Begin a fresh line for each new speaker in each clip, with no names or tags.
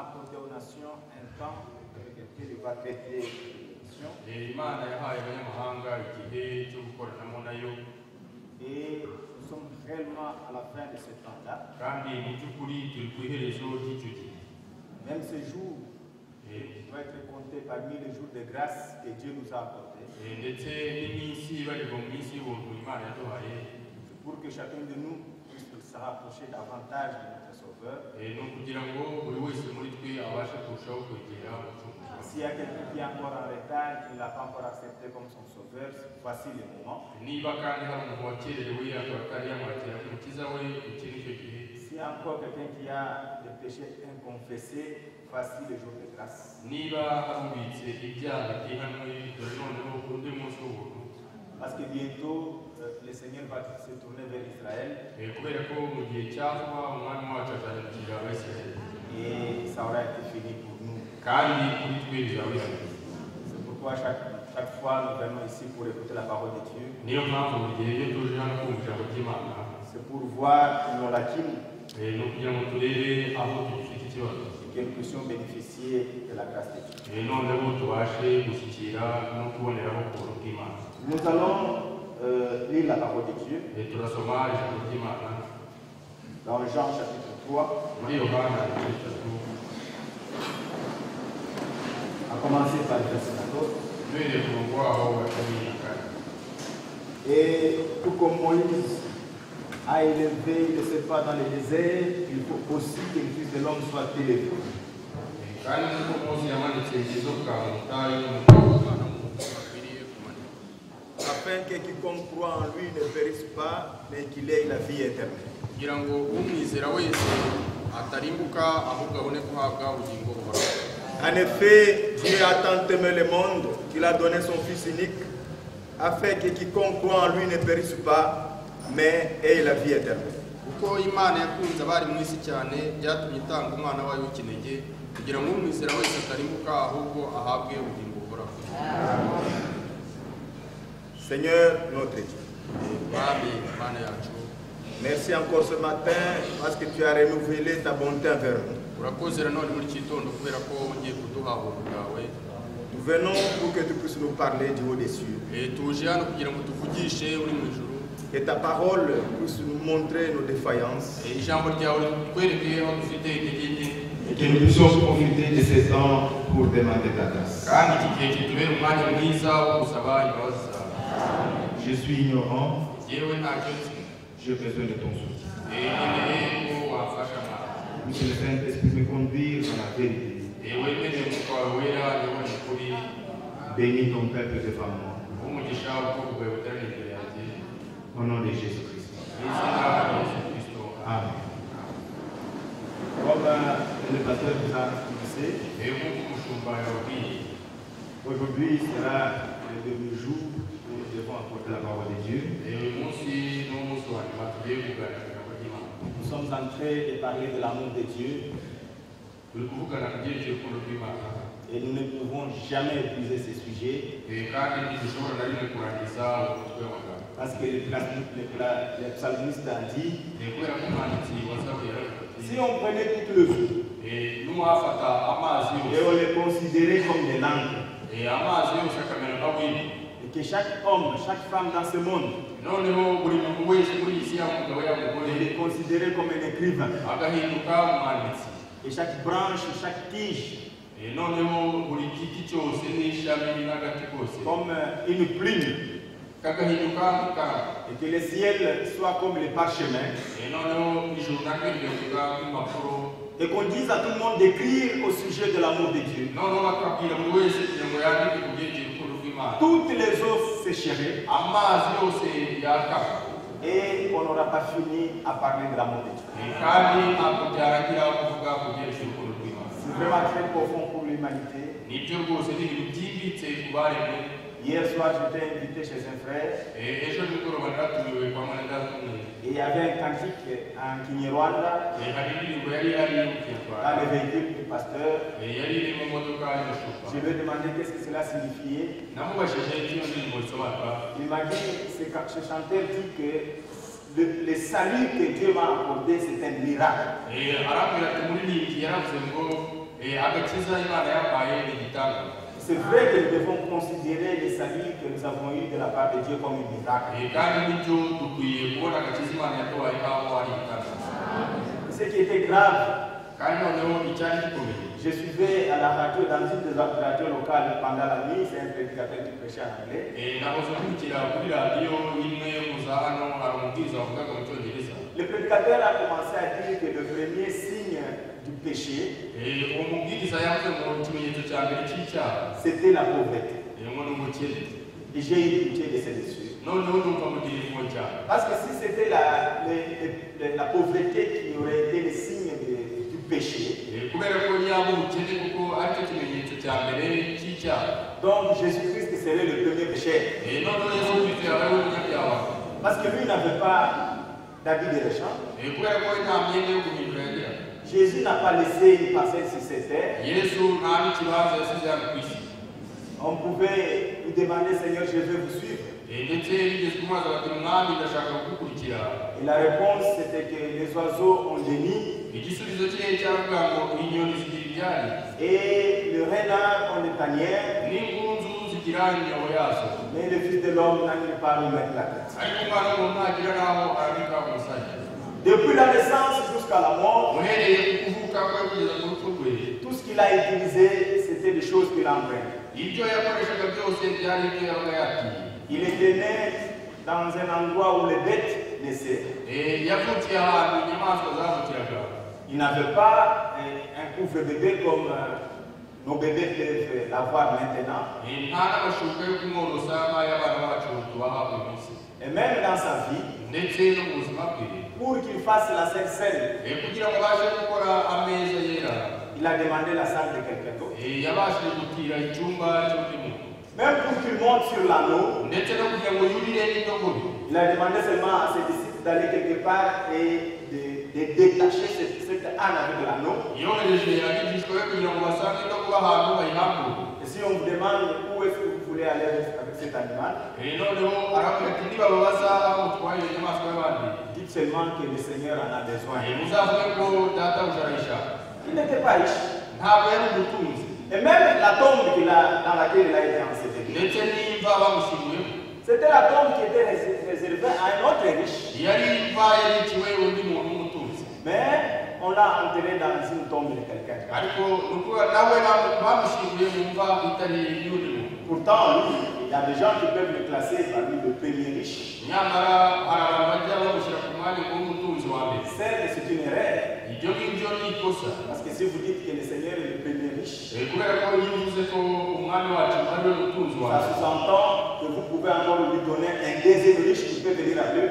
accordé aux nations un temps avec lequel il va traiter les nations. Et nous sommes réellement à la fin de ce temps-là. Même ce jour doit être compté parmi les jours de grâce que Dieu nous a accordés. Pour que chacun de nous puisse se rapprocher davantage de notre Sauveur. S'il y a quelqu'un qui est encore en retard, qui ne l'a pas encore accepté comme son Sauveur, voici le moment. S'il y a encore quelqu'un qui a des péchés inconfessés, voici le jour de grâce. Parce que bientôt, le Seigneur va se tourner vers Israël. Et ça aura été fini pour nous. C'est pourquoi chaque fois nous venons ici pour écouter la parole de Dieu. C'est pour voir nos lacunes. Et que nous puissions bénéficier de la grâce de Dieu. Nous allons lire la parole de Dieu dans Jean chapitre 3. À commencer par le verset 14. Et tout comme Moïse a élevé le serpent dans le désert, il faut aussi que le Fils de l'homme soit élevé. Afin que quiconque croit en lui ne périsse pas, mais qu'il ait la vie éternelle. En effet, Dieu a tant aimé le monde qu'il a donné son Fils unique, afin que quiconque croit en lui ne périsse pas, mais ait la vie éternelle. Seigneur notre Dieu, merci encore ce matin parce que tu as renouvelé ta bonté envers nous. Nous venons pour que tu puisses nous parler du haut des cieux. Que ta parole puisse nous montrer nos défaillances. Et que nous puissions profiter de ce temps pour demander ta grâce. Je suis ignorant. J'ai besoin de ton soutien. Puisse le Saint-Esprit me conduire dans la vérité. Bénis ton peuple devant moi. Au nom de Jésus-Christ. Amen. Comme le pasteur vous a annoncé, aujourd'hui sera le dernier jour où nous devons apporter la parole de Dieu. Nous sommes en train de parler de l'amour de Dieu. Et nous ne pouvons jamais épuiser ce sujet. Parce que le psalmiste a dit, si on prenait toute le vie et on les considérait comme des langues, et que chaque homme, chaque femme dans ce monde, on les considérait comme un écrivain, et chaque branche, chaque tige, comme une plume, et que le ciel soit comme les parchemins, et qu'on dise à tout le monde d'écrire au sujet de l'amour de Dieu. Toutes les eaux sécheraient et on n'aura pas fini à parler de l'amour de Dieu. C'est vraiment très profond pour l'humanité. Hier soir, j'étais invité chez un frère. Et il y avait un cantique en Kinyarwanda dans le véhicule du pasteur. Je lui ai demandé qu'est-ce que cela signifiait. Il m'a dit, ce chanteur dit que le salut que Dieu m'a accordé, c'est un miracle. C'est vrai que nous devons considérer les saluts que nous avons eus de la part de Dieu comme un miracle. Ce qui était grave, je suivais à la radio, dans une des radios locales pendant la nuit, c'est un prédicateur qui prêchait en anglais. Le prédicateur a commencé à dire que le premier signe du péché, c'était la pauvreté. Et j'ai eu pitié de ces messieurs. Parce que si c'était la pauvreté qui aurait été le signe du péché, donc Jésus-Christ serait le premier pécheur. Parce que lui n'avait pas d'habit de réchant. Jésus n'a pas laissé une parcelle sur cette terre. On pouvait lui demander, Seigneur, je veux vous suivre. Et la réponse c'était que les oiseaux ont des nids. Et le renard ont des tanières. Mais le Fils de l'homme n'arrive pas à nous mettre la tête. Depuis la naissance jusqu'à la mort, tout ce qu'il a utilisé, c'était des choses qu'il a emprunté. Il était né dans un endroit où les bêtes naissaient. Il n'avait pas un couvre-bébé comme nos bébés peuvent l'avoir maintenant. Et même dans sa vie, pour qu'il fasse la Sainte Seine, il a demandé la salle de quelqu'un d'autre. Même pour qu'il monte sur l'anneau, il a demandé seulement à ses disciples d'aller quelque part et de détacher cette âne avec l'anneau. Et si on vous demande où est-ce que vous voulez aller avec cet animal, dites seulement que le Seigneur en a besoin. Il n'était pas riche. Et même la tombe dans laquelle il a été enseveli, c'était la tombe qui était réservée à un autre riche. Mais on l'a enterré dans une tombe de quelqu'un. Pourtant, lui, il y a des gens qui peuvent le classer parmi les premiers riches. C'est une erreur. Parce que si vous dites que le Seigneur est le premier riche, ça sous-entend que vous pouvez encore lui donner un deuxième riche qui peut venir à lui.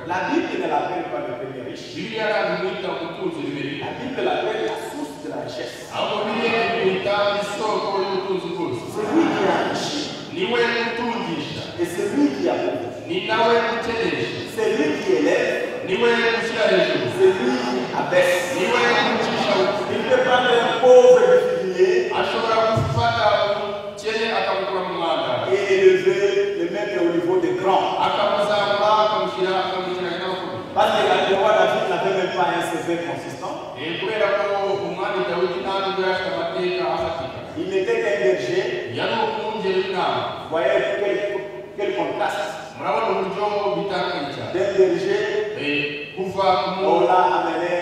La Bible ne l'appelle pas le premier riche. La Bible l'appelle la source de la richesse. C'est lui qui a enrichi. Et c'est lui qui a pauvre. C'est lui qui élève. C'est lui qui abaisse. Il peut prendre un pauvre définier et élever, le mettre au niveau des grands. Parce que le roi David n'avait même pas un CV consistant. Il n'était qu'un berger. Voyez quel contraste. D'un berger, on l'a amené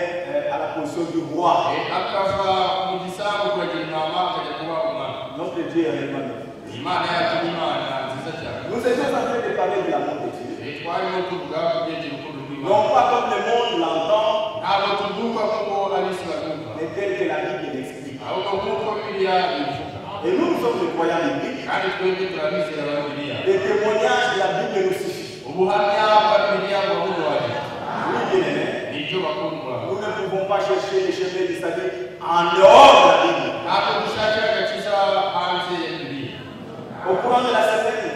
à la position du roi. Notre Dieu est réellement. Nous étions en train de parler de l'amour de Dieu. Non pas comme le monde l'entend, mais tel que la Bible l'explique. Et nous sommes des croyants bibliques. Les témoignages de la Bible nous suffisent. Oui, bien-aimés. Nous ne pouvons pas chercher les chemins du salut en dehors de la Bible. Au courant de la semaine,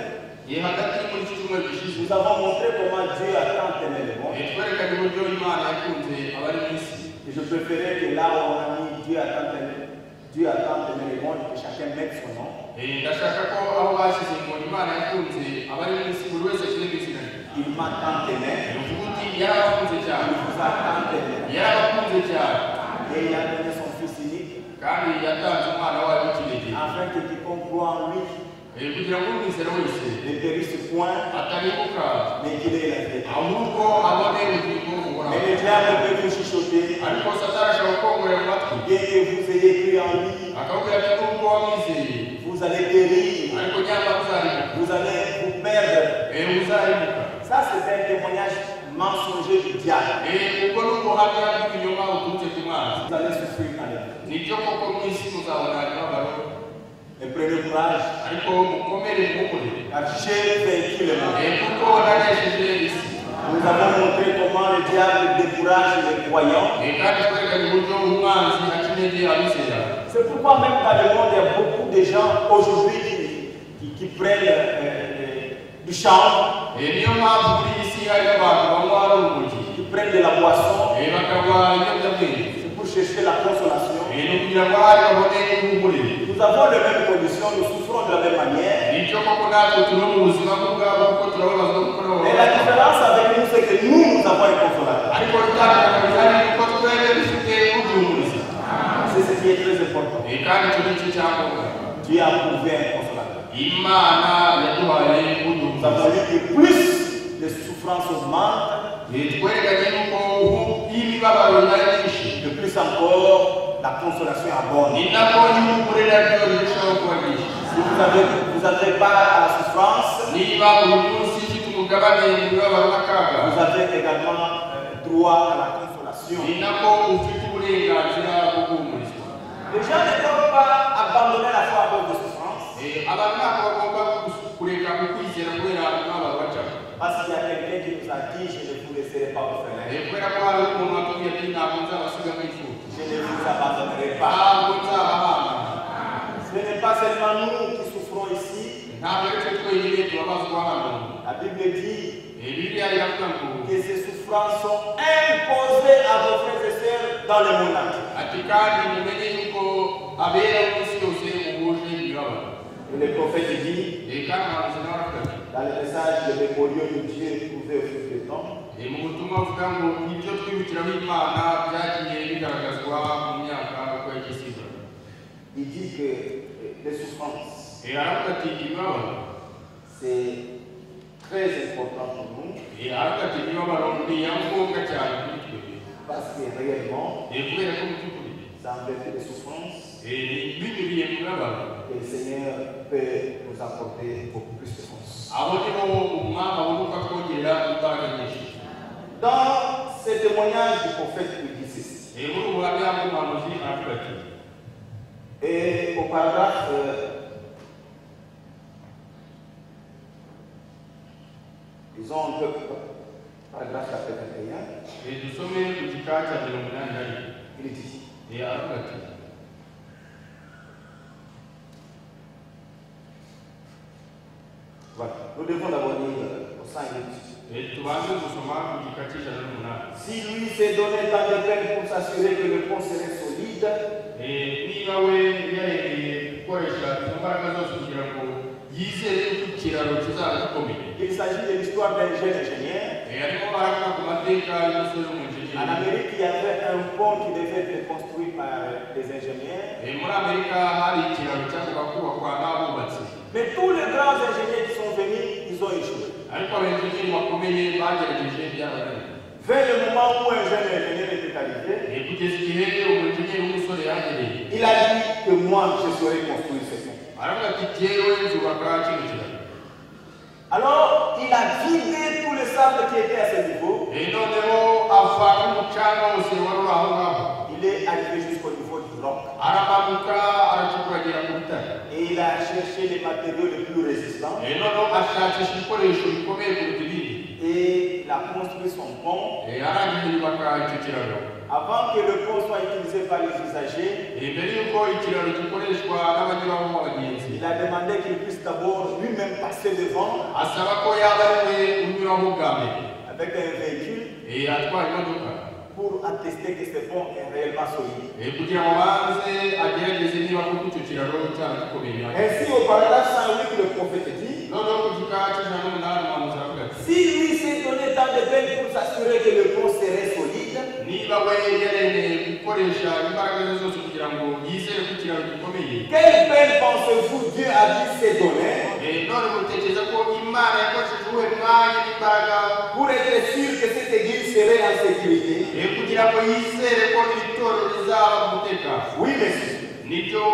nous avons montré comment Dieu a tant aimé le monde. Et je préférais que là où on a mis Dieu a tant aimé le monde, que chacun mette son nom. Il m'a tant aimé. Il vous a tant aimé.
Et il a donné son fils unique.
kandi yatanze umwana wayo w'ikinege
Afin que quiconque croit en lui
kugira ngo umwizera wese
ne périsse point,
ataribuka
mais qu'il ait la vie.
ahubwo abone ubugingo buhoraho.
Mais le diable peut vous chuchoter.
ariko satani ashobora gukongorera mu matwi
Bien que vous ayez cru en lui,
akakubwira ati nubwo wamwizeye
vous allez périr,
ariko nyamara uzaribuka
vous allez vous perdre.
uzaribuka.
Ça, c'est un témoignage mensonger du diable.
ubwo ni ubuhamya bw'ibinyoma buturutse ku mwanzi.
Vous allez souffrir en lui.
nibyo koko mu isi muzabona imibabaro,
Mais prenez courage,
ariko mukomere muhumure
car j'ai vaincu le monde.
kuko nanesheje isi.
Nous avons montré comment le diable décourage les croyants.
kandi twerekanye uburyo umwanzi aca intege abizera.
C'est pourquoi même dans le monde, il y a beaucoup de gens aujourd'hui qui prennent du chanvre,
niyo mpamvu muri iyi si hari abantu banywa urumogi
qui prennent de la boisson.
bakanywa ibiyobyabwenge.
C'est pour chercher la consolation.
ni kugira ngo hari babone ihumure.
Nous avons les mêmes conditions, nous souffrons de la même manière.
nicyo koko natwe turi mu buzima bw'ubwabo kuko turababazwa kuko
Mais la différence avec nous, c'est que nous avons un consolateur.
ariko bitandukanye hari kuko twebwe dufite uduhumuriza.
C'est ce qui est très important.
kandi icyo ni cyo cyangombwa.
Dieu a prouvé un consolateur.
imana yaduhaye
Nous avons
uduhumuriza.
vu que plus les souffrances augmentent,
twerekanye yuko iyo imibabaro ibaye myinshi,
de plus encore la consolation abonde.
ni nako ihumure naryo rirushaho kuba ryinshi.
Si vous avez part à la souffrance,
niba uyu munsi ufite umugabane mu mibabaro n'akaga,
vous avez également droit à la consolation.
ni nako ufite uburenganzira bwo guhumurizwa.
Les gens ne doivent pas abandonner la foi à cause de souffrance,
abantu ntabwo bagomba kureka ukwizera kubera imibabaro bacaho.
parce qu'il y a quelqu'un qui nous a dit je ne vous laisserai pas orphelin.
kubera ko hari umuntu watubwiye ati ntabwo nzabasiga mu ifuti,
Je ne vous abandonnerai pas.
ntabwo nzabahana.
Ce n'est pas seulement nous qui souffrons ici.
ntabwo ari twe twenyine tubabazwa hano.
La Bible dit
bibiliya iravuga ngo
que ces souffrances sont imposées à vos frères et sœurs dans le monde entier.
ati kandi mumenye yuko abera mu isi yose muhuje imibabaro.
Et le prophète dit,
kandi abahanuzi nawe baravuga ati
dans le message de mémoriaux de Dieu trouvé au fil du temps,
mu butumwa buvuga ngo ibyo twibukiraho imana byagiye bigaragazwa mu myaka uko yagiye isigara.
il dit que les souffrances,
aravuga ati imibabaro
c'est très important pour nous,
aravuga ati imibabaro ni iya ngombwa cyane kuri twe,
parce que réellement,
kubera ko mu by'ukuri
c'est en vertu des souffrances
binyuriye mu mibabaro
que le Seigneur peut nous apporter beaucoup plus de force.
aho niho umwami aboneka twongera imbaraga nyinshi.
Dans ce témoignage du prophète, il dit ceci.
muri ubu buhamya bw'umuhanuzi aravuga ati
Et au paragraphe disons un peu paragraphe 81,
dusome ku gika cya 81.
il dit
aravuga ati
voilà, nous devons d'abord lire au 5 minutes.
tubanze gusoma ku gika cy'108.
Si lui s'est donné tant de peine pour s'assurer que le pont serait solide,
niba we yaremeye gukoresha izo mbaraga zose kugira ngo yizere ko ikiraro kizaba gikomeye.
il s'agit de l'histoire d'un jeune ingénieur.
arimo baravuga ku mateka y'umusore w'umujeniyeri.
En Amérique, il y avait un pont qui devait être construit par des ingénieurs.
muri amerika hari ikiraro cyagomba kubakwa n'abubatsi.
Mais tous les grands ingénieurs qui sont venus, ils ont échoué.
ariko abenjeniyeri bakomeye bagerageje byabananiye.
Vers le moment où un jeune ingénieur était arrivé,
kugeza igihe umujeniyeri w'umusore yagereye,
il a dit que moi, je saurais construire ce pont.
aravuga ati jyewe nzubaka kino kiraro.
Alors, il a vidé tout le sable qui était à ce niveau.
noneho avana umucanga wose wari uri aho ngaho.
Il est arrivé jusqu'au niveau du roc.
aramanuka aracukura agera ku bitare.
Et il a cherché les matériaux les plus résistants.
noneho ashakisha ibikoresho bikomeye kuruta ibindi.
Et il a construit son pont.
arangije yubaka icyo kiraro.
Avant que le pont soit utilisé par les usagers,
mbere y'uko ikiraro gikoreshwa n'abanyuraho abagenzi,
il a demandé qu'il puisse d'abord lui-même passer devant
asaba ko yaba ari we unyuraho bwa mbere
avec un véhicule
atwara imodoka
pour attester que ce pont est réellement solide.
kugira ngo banze agerageze niba koko icyo kiraro cyaba gikomeye.
Ainsi, au paragraphe 108, le prophète dit,
noneho ku gika cy'108 umuhanuzi aravuga ati
si lui s'est donné tant de peine pour s'assurer que le pont serait solide,
niba we yaremeye gukoresha imbaraga ze zose kugira ngo yizere ko ikiraro gikomeye.
Quelle peine pensez-vous Dieu a dû se donner
none mutekereza ko Imana yakoresheje uwuhe mwanya n'imbaraga
pour être sûr que cette église serait en sécurité?
kugira ngo yizere ko itorero rizaba mu mutekano?
Oui, monsieur.
Nibyo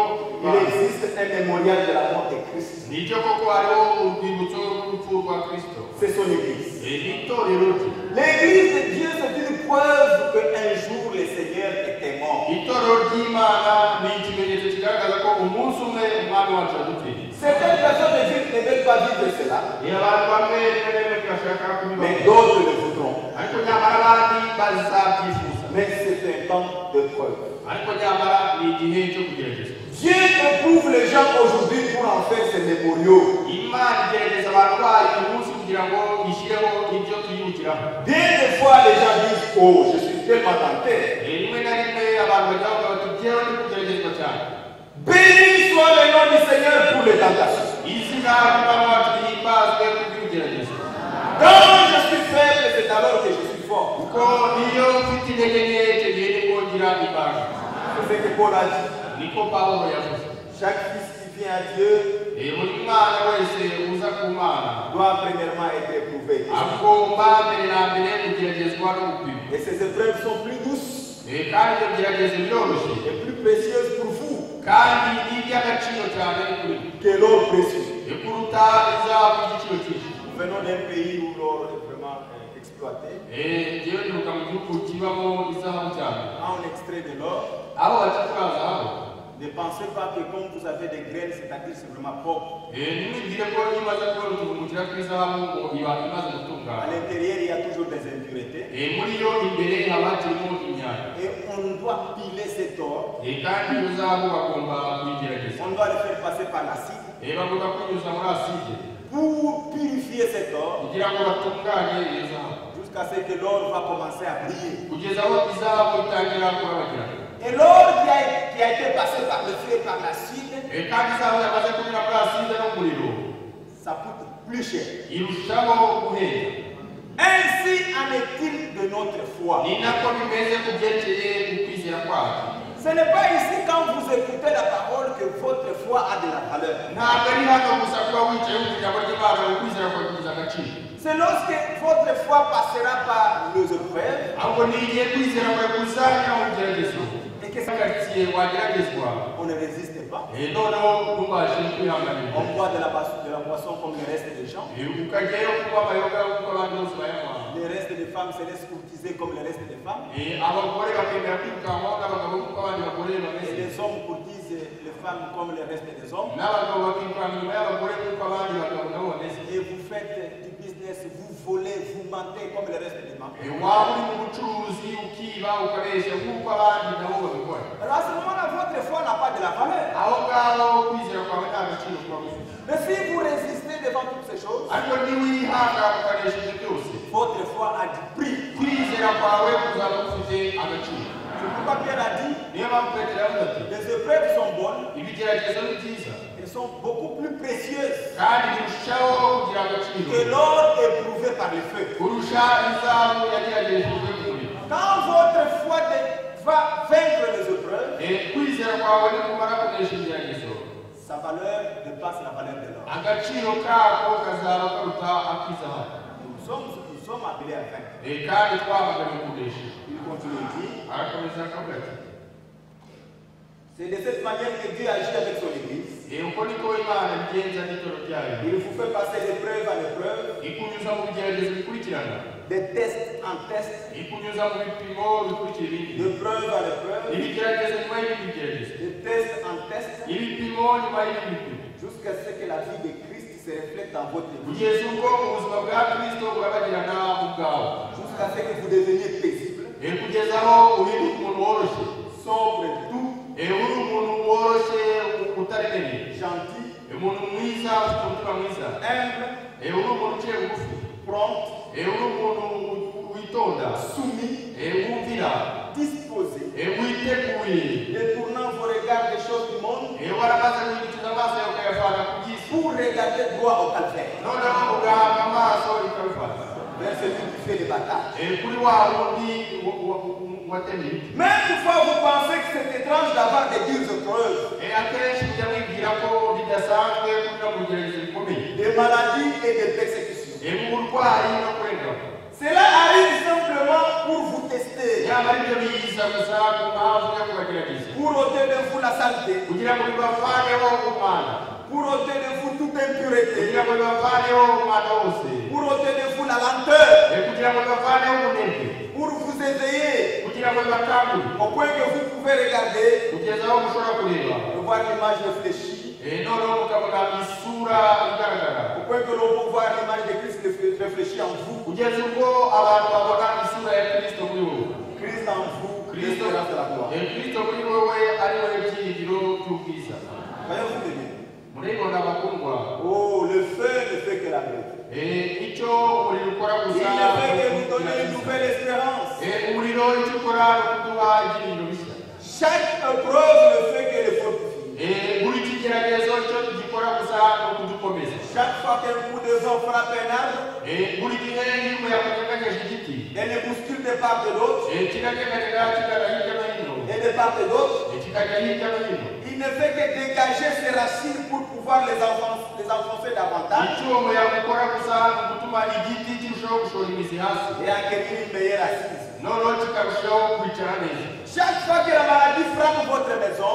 Il existe un mémorial de la mort de Christ.
nibyo koko hariho urwibutso rw'urupfu rwa Kristo.
C'est son église.
Itorero rye.
L'église de Dieu, c'est une preuve qu'un jour le Seigneur était mort.
Itorero ry'Imana ni ikimenyetso kigaragaza ko umunsi umwe umwami wacu yadupfiriye.
Certaines personnes ne veulent pas vivre cela,
abantu bamwe bashaka kubibona,
mais d'autres le voudront.
ariko nyamara abandi bazabyifuza.
Mais c'est un temps de preuve.
ariko nyamara ni igihe cyo kugerageza.
Dieu éprouve les gens aujourd'hui pour en faire ses mémoriaux.
Imana igerageza abantu bayo uyu munsi kugira ngo ishyireho ibyo tuyibukiraho.
Bien des fois, les gens disent, oh, je suis tellement tenté.
rimwe na rimwe abantu bajya bavuga bati jyewe ndi kugeragezwa cyane.
Béni soit le nom du Seigneur pour les tentations.
izina ry'Umwami wacu rihimbazwe kubw'ibigeragezo.
Quand je suis faible, c'est alors que je suis fort.
kuko niyo ufite intege nke icyo gihe nibwo ngira imbaraga.
C'est ce que Paul a dit.
niko Pawulo yavuze.
Chaque fils qui vient à Dieu
buri mwana wese uza ku Mana
doit premièrement être éprouvé.
agomba mbere na mbere kugeragezwa no gupimwa.
Et ces épreuves sont plus douces
kandi ibyo bigeragezo byoroshye
et plus précieuses pour vous
kandi ni iby'agaciro cyane kuri mwe
que l'or précieux.
kuruta izahabu y'igiciro cyinshi.
Nous venons d'un pays où l'or est vraiment exploité.
njyewe ndibuka mu gihugu kibamo izahabu cyane.
Quand on extrait de l'or,
aho bacukura zahabu,
ne pensez pas que comme vous avez des graines, c'est-à-dire c'est vraiment pauvre.
ntimwibwire ko iyo umaze kubona utuvungukira tw'izahabu ngo iba imaze
À
gutungana.
l'intérieur, il y a toujours des impuretés.
muri yo imbere haba hakirimo imyanda.
Et on doit piler cet or.
kandi iyo zahabu bagomba kuyigerageza.
On doit le faire passer par l'acide
bagomba kuyinyuza muri aside
pour purifier cet or
kugira ngo batunganye iyo zahabu
jusqu'à ce que l'or va commencer à briller.
kugeza aho izahabu itangira kurabagirana.
Et l'or qui a été passé par le feu et par l'acide,
kandi izahabu yamaze kunyura muri aside n'umuriro
ça coûte plus cher.
irushaho guhenda.
Ainsi en est-il de notre foi.
ni nako bimeze ku byerekeye ukwizera kwacu.
Ce n'est pas ici quand vous écoutez la parole que votre foi a de la valeur.
ntabwo ari hano gusa kuba wicaye wumva ijambo ry'Imana ukwizera kwawe kugize agaciro.
C'est lorsque votre foi passera par les épreuves
ahubwo ni igihe kwizera kwawe kuzanya mu bigeragezo
et que ça,
kagaritsiye wageragezwa
on ne résiste pas.
noneho ntubashe kwihanganira.
On boit de la boisson comme le reste des gens.
ukajyayo kuba amayoga kuko abandi bose bayanywa.
Le reste des femmes se laissent courtiser comme le reste des femmes.
abagore bakemera kwirukanwaho n'abagabo kuko abandi bagore
Et
bameze.
les hommes courtisent les femmes comme le reste des hommes.
n'abagabo bakirukanka inyuma y'abagore kuko abandi bagabo nabo bameze.
Et vous faites du business, vous volez, vous mentez comme le reste des membres.
waba uri mu bucuruzi ukiba ukabeshya nk'uko abandi nabo babikora.
Alors à ce moment-là, votre foi n'a pas de la valeur.
aho ngaho kwizera kwawe nta gaciro kuba gufite.
Mais si vous résistez devant toutes ces choses,
ariko niwihangana ukanesha ibyo byose,
votre foi a du prix.
kwizera kwawe kuzaba gufite agaciro.
C'est pourquoi Pierre a dit,
niyo mpamvu Petero yavuze ati
les épreuves sont bonnes,
ibigeragezo ni byiza
elles sont beaucoup plus précieuses
kandi birushaho kugira agaciro
que l'or éprouvé par le feu.
kurusha izahabu yageragejwe n'umuriro.
Quand votre foi va vaincre les épreuves,
kwizera kwawe nikumara kunesha ibigeragezo,
sa valeur dépasse la valeur de l'or.
agaciro kako kazaba karuta ak'izahabu.
Nous sommes appelés à vaincre.
kandi twamaganye kunesha.
Il continue de dire,
arakomeza akavuga ati
c'est de cette manière que Dieu agit avec son Église.
uko niko Imana igenza n'itorero ryayo.
Il vous fait passer d'épreuve en épreuve,
ikunyuza mu bigeragezo bikurikirana,
de test en test,
ikunyuza mu bipimo bikurikira ibindi,
d'épreuve en épreuve,
ibigeragezo nyuma y'ibindi bigeragezo,
de test en test,
ibipimo nyuma y'ibindi bipimo,
jusqu'à ce que la vie de Christ se reflète dans votre vie.
kugeza ubwo ubuzima bwa Kristo burabagirana ubwawe,
Jusqu'à ce que vous deveniez paisible,
kugeza aho uhinduka umuntu woroshye,
sobre, doux,
uri umuntu woroshye utaremereye,
gentil,
umuntu mwiza ufite umutima mwiza,
humble,
uri umuntu uciye bugufi,
prompt,
uri umuntu witonda,
soumis,
wumvira,
disposé,
witeguye,
détournant vos regards des choses du monde
waramaze guhindukiza amaso yawe ukayavana ku by'isi,
pour regarder droit au calvaire.
noneho ugahanga amaso ikabifata
Vers celui qui fait les batailles.
kuri wa wundi
Même toutefois, vous pensez que c'est étrange d'avoir des dires épreuves, des maladies et des persécutions. Cela arrive simplement pour vous tester, pour ôter de vous la saleté, pour ôter de vous toute impureté, pour ôter de vous la lenteur, pour vous éveiller, au point que vous pouvez regarder, voir l'image réfléchie, au point que l'on peut voir l'image de Christ réfléchie en vous. Christ en vous, l'espérance de la gloire. Voyez-vous bien. Oh, le feu ne fait que la grève. Il ne fait que nous donner une nouvelle espérance. Chaque épreuve ne fait que les fortifier. Chaque fois qu'un coup de vent frappe un arbre, elle ne bouscule de part et d'autre. Et de part et d'autre. Il ne fait que dégager ses racines pour pouvoir les enfoncer davantage. Et acquérir une meilleure assise. Chaque fois que la maladie frappe votre maison,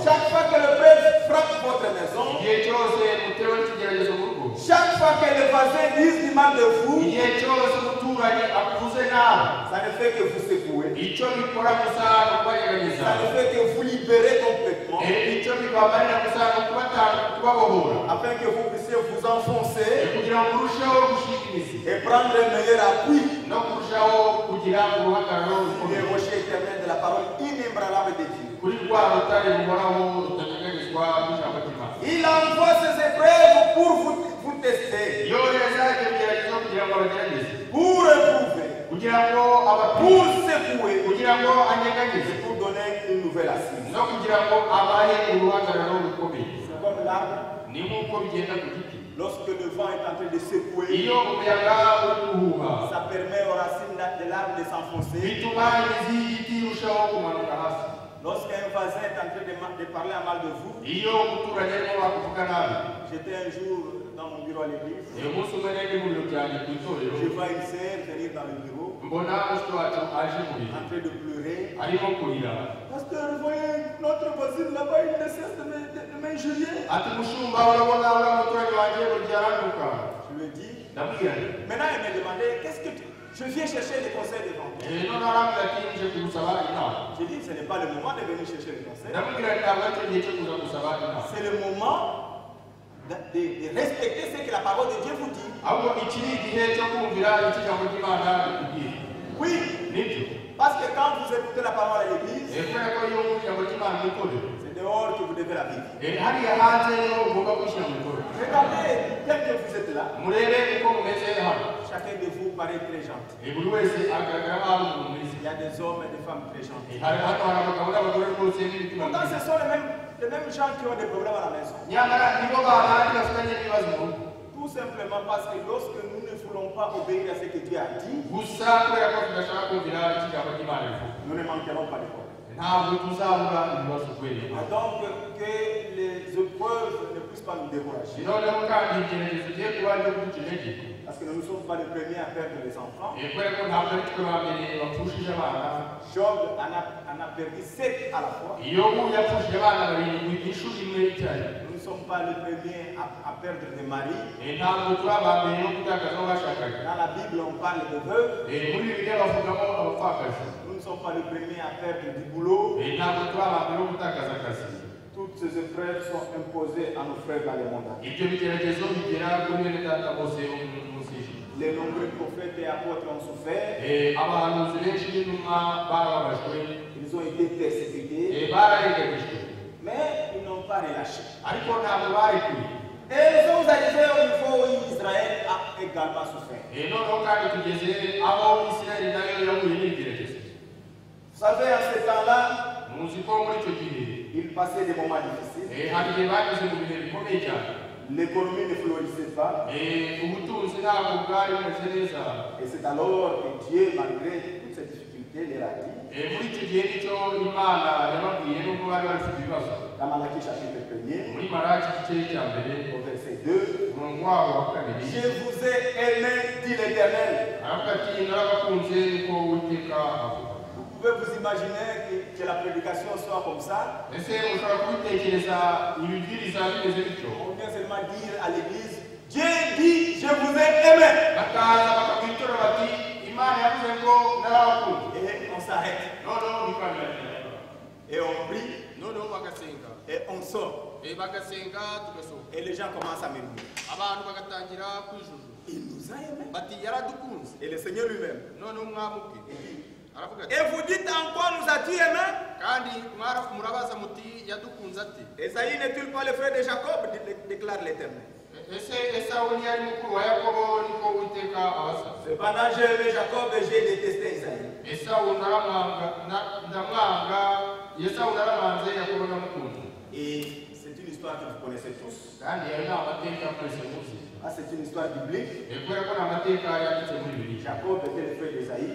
chaque fois que le peuple frappe votre maison, chaque fois que les voisins disent du mal de vous, ça ne fait que vous secouer. Ça ne fait que vous libérer complètement. Afin que vous puissiez vous enfoncer et prendre un meilleur appui. Les rochers éternels de la parole inébranlable de Dieu. Il envoie ces épreuves pour vous tester, pour éprouver, pour secouer, et pour donner une nouvelle assise. C'est comme l'arbre. Lorsque le vent est en train de secouer, ça permet aux racines de l'arbre de s'enfoncer. Lorsqu'un voisin est en train de parler à mal de vous, j'étais un jour dans mon bureau à l'église. Je vois une sœur venir dans le bureau, en train de pleurer. Pasteur, voyez, notre voisine là-bas, il ne cesse de m'injurier. Je lui ai dit, maintenant elle m'a demandé, qu'est-ce que je viens chercher les conseils devant toi. J'ai dit, ce n'est pas le moment de venir chercher les conseils. C'est le moment de respecter ce que la parole de Dieu vous dit. Oui, parce que quand vous écoutez la parole à l'église, c'est dehors que vous devez la vivre. Regardez, tel que vous êtes là, chacun de vous paraît très gentil. Il y a des hommes et des femmes très gentils. Pourtant, ce sont les mêmes gens qui ont des problèmes à la maison. Tout simplement parce que lorsque nous ne voulons pas obéir à ce que Dieu a dit, nous ne manquerons pas de problème. Donc, que les épreuves ne puissent pas nous décourager. Parce que nous ne sommes pas les premiers à perdre les enfants. Job en a perdu 7 à la fois. Nous ne sommes pas les premiers à perdre des maris. Dans la Bible, on parle de veuves. Nous ne sommes pas les premiers à perdre du boulot. Toutes ces épreuves sont imposées à nos frères dans le monde. Les nombreux prophètes et apôtres ont souffert. Ils ont été persécutés. Mais ils n'ont pas relâché. Et ils sont arrivés au niveau où Israël a également souffert. Vous savez, à ce temps-là, ils passaient des moments difficiles. l'économie ne florissait pas. Et c'est alors que Dieu, malgré toutes ces difficultés, les a dit. Dans Malachie chapitre 1er, au verset 2, je vous ai aimé, dit l'Éternel. Vous pouvez vous imaginer que la prédication soit comme ça. Ou bien seulement dire à l'église, Dieu dit, je vous ai aimé. Et on s'arrête. Et on prie. Et on sort. Et les gens commencent à murmurer. Il nous a aimés. Et le Seigneur lui-même. Et vous dites en quoi nous a-t-il aimés? Esaïe n'est-il pas le frère de Jacob, déclare l'Éternel. Cependant, j'ai aimé Jacob et j'ai détesté Esaïe. Et c'est une histoire que vous connaissez tous. Ah, c'est une histoire biblique. Jacob était le frère d'Esaïe.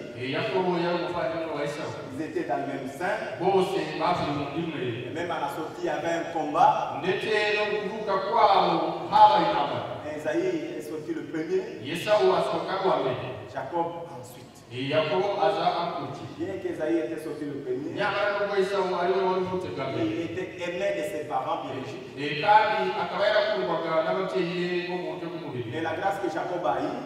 Ils étaient dans le même sein. Et même à la sortie, il y avait un combat. Esaïe est sorti le premier. Jacob ensuite. Bien qu'Esaïe était sorti le premier, il était aimé de ses parents biologiques. Mais la grâce que Jacob a eue,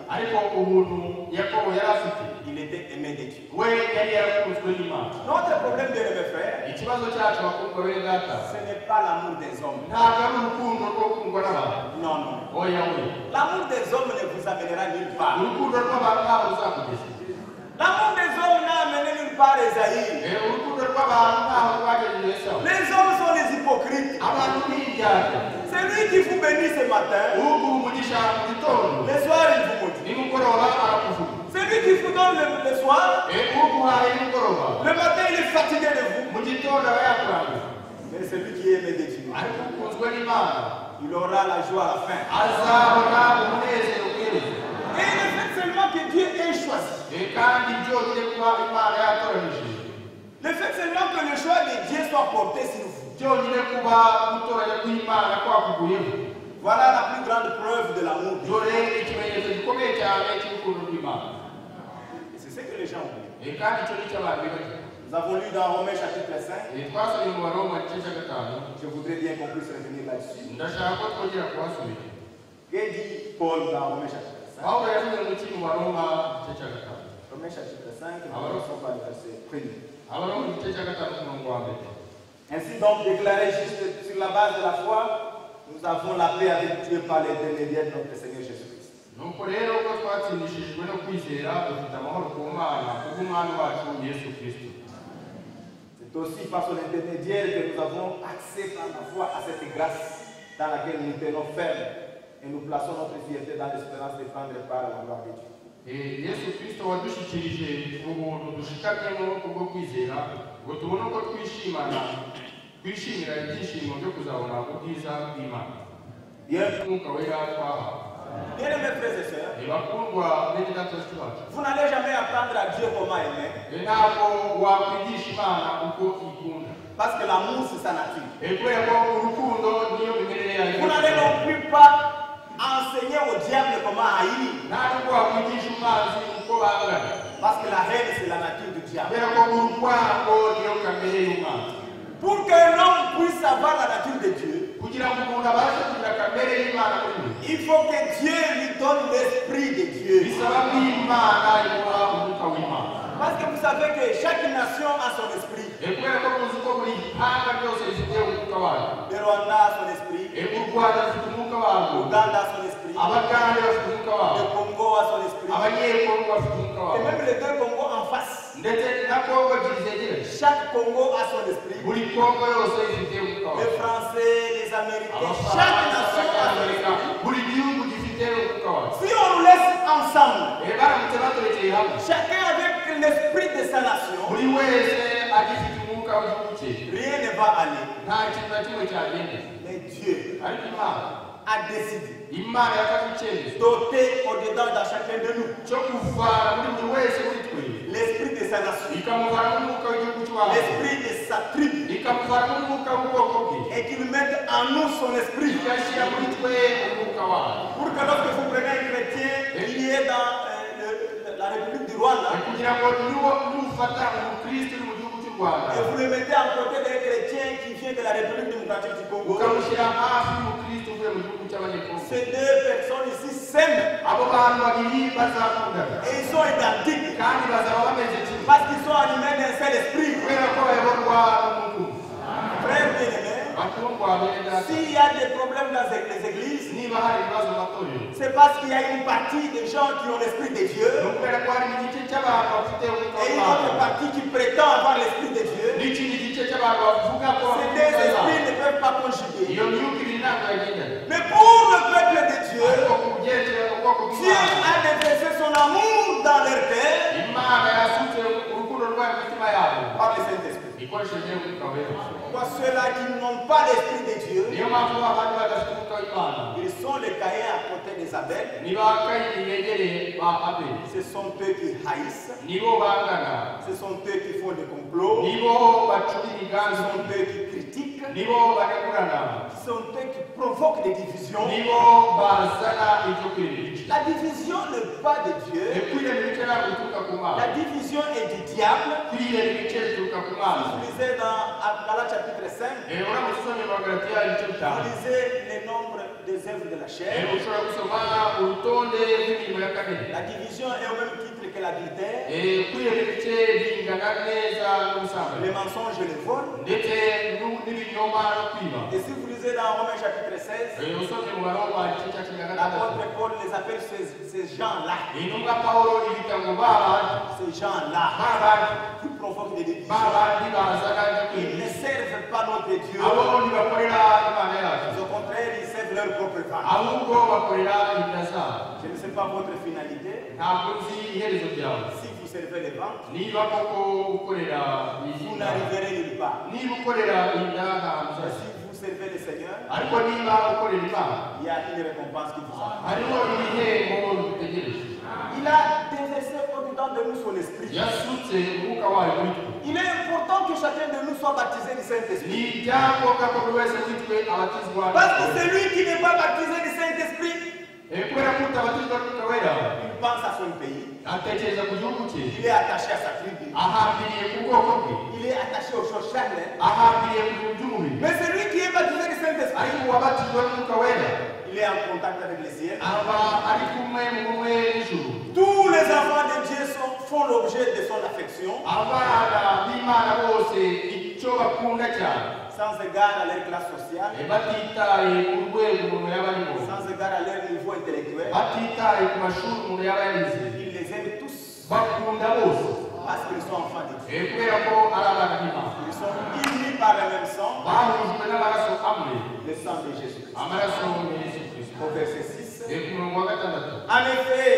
il était aimé de Dieu. Notre problème, bien mes frères, ce n'est pas l'amour des hommes. Non, non. L'amour des hommes ne vous amènera nulle part. L'amour des hommes n'a amené nulle part Esaïe. Les hommes sont des hypocrites. C'est lui qui vous bénit ce matin. Le soir, il vous maudit. C'est lui qui vous donne le soir. Le matin, il est fatigué de vous. Mais c'est lui qui est aimé de Dieu. Il aura la joie à la fin. Et le fait seulement que Dieu ait choisi. Le fait seulement que le choix de Dieu soit porté sur vous. Voilà la plus grande preuve de l'amour. Et c'est ce que les gens oublient. Nous avons lu dans Romains chapitre 5. Je voudrais bien qu'on puisse revenir là-dessus. Que dit Paul dans Romains chapitre 5? Romains chapitre 5, nous commençons par le verset 1. Ainsi donc, déclaré juste sur la base de la foi, nous avons la paix avec Dieu par l'intermédiaire de notre Seigneur Jésus-Christ. C'est aussi par son intermédiaire que nous avons accès par la foi à cette grâce dans laquelle nous tenons ferme et nous plaçons notre fierté dans l'espérance de prendre part à la gloire de Dieu. Bien aimés frères et sœurs, vous n'allez jamais apprendre à Dieu comment aimer. Parce que l'amour c'est sa nature. Vous n'allez non plus pas enseigner au diable comment haïr. Parce que la haine c'est la nature du diable. Pour qu'un homme puisse savoir la nature de Dieu, il faut que Dieu lui donne l'esprit de Dieu. Parce que vous savez que chaque nation a son esprit. Le Rwanda a son esprit. L'Ouganda a son esprit. Le Congo a son esprit. Et même les deux Congos en face. Chaque Congo a son esprit. Les Français, les Américains, chaque nation a son esprit. Si on nous laisse ensemble, chacun avec l'esprit de sa nation, rien ne va aller. Mais Dieu, a décidé
doté
au-dedans dans chacun de nous l'esprit de sa nation, l'esprit de sa tribu, et qu'il mette en nous son esprit. Pour que lorsque vous prenez un chrétien qui est dans la République du Rwanda, et vous le mettez à côté d'un chrétien qui vient de la République démocratique du Congo, ces deux personnes ici s'aiment. Et ils sont identiques. Parce qu'ils sont animés d'un seul esprit. Frère bien-aimé, s'il y a des problèmes dans les églises, c'est parce qu'il y a une partie des gens qui ont l'esprit de Dieu et une autre partie qui prétend avoir l'esprit de Dieu. Ces deux esprits ne peuvent pas conjuguer. Mais pour le peuple de Dieu, Dieu a déversé son amour dans leur cœur par le Saint-Esprit. Pour ceux-là qui n'ont pas l'esprit de Dieu, ils sont les Caïns à côté d'Isabelle. Ce sont eux qui haïssent. Ce sont eux qui font des complots. Ce sont eux qui critiquent. Ce sont eux qui provoquent des divisions. La division n'est pas de Dieu. La division est du diable. Vous lisez dans Galates chapitre 5, vous lisez les nombres des œuvres de la chair. La division est au même titre que l'adultère. Les mensonges et les vols. Et si vous lisez dans Romains chapitre 16, l'apôtre Paul les appelle ces gens-là. Ces gens-là qui provoquent des divisions. Ils ne servent pas notre Dieu. Au contraire, ils servent leur propre femme. Je ne sais pas votre finalité. Si vous servez les ventes, vous n'arriverez nulle part. Si vous servez le Seigneur, il y a une récompense qui vous attend. Il a déversé au-dedans de nous son esprit. Il est important que chacun de nous soit baptisé du Saint-Esprit. Parce que celui qui n'est pas baptisé du Saint-Esprit, il pense à son pays. Il est attaché à sa tribu. Il est attaché aux choses charnelles. Mais celui qui est baptisé du Saint-Esprit, il est en contact avec le ciel. Tous les enfants de Dieu font l'objet de son affection. Sans égard à leur classe sociale. Sans égard à leur niveau intellectuel. Il les aime tous. Parce qu'ils sont enfants de Dieu. Ils sont unis par le même sang. Le sang de Jésus-Christ. Au verset 6. En effet,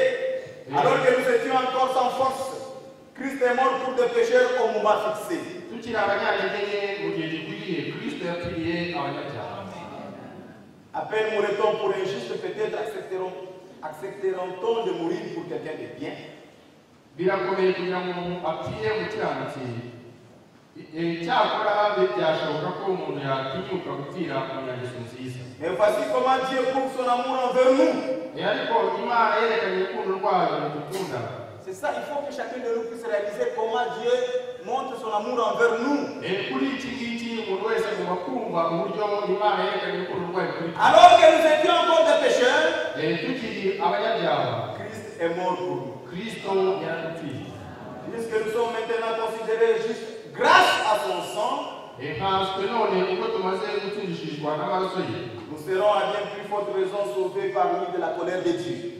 alors que nous étions encore sans force, Christ est mort pour des pécheurs au moment fixé. À peine mourrait-on pour un juste, peut-être accepteront-on de mourir pour quelqu'un de bien. Mais voici comment Dieu prouve son amour envers nous. C'est ça, il faut que chacun de nous puisse réaliser comment Dieu montre son amour envers nous. Alors que nous étions encore des pécheurs, Christ est mort pour nous. Puisque nous sommes maintenant considérés justes grâce à son sang, nous serons à bien plus forte raison sauvés parmi de la colère de Dieu.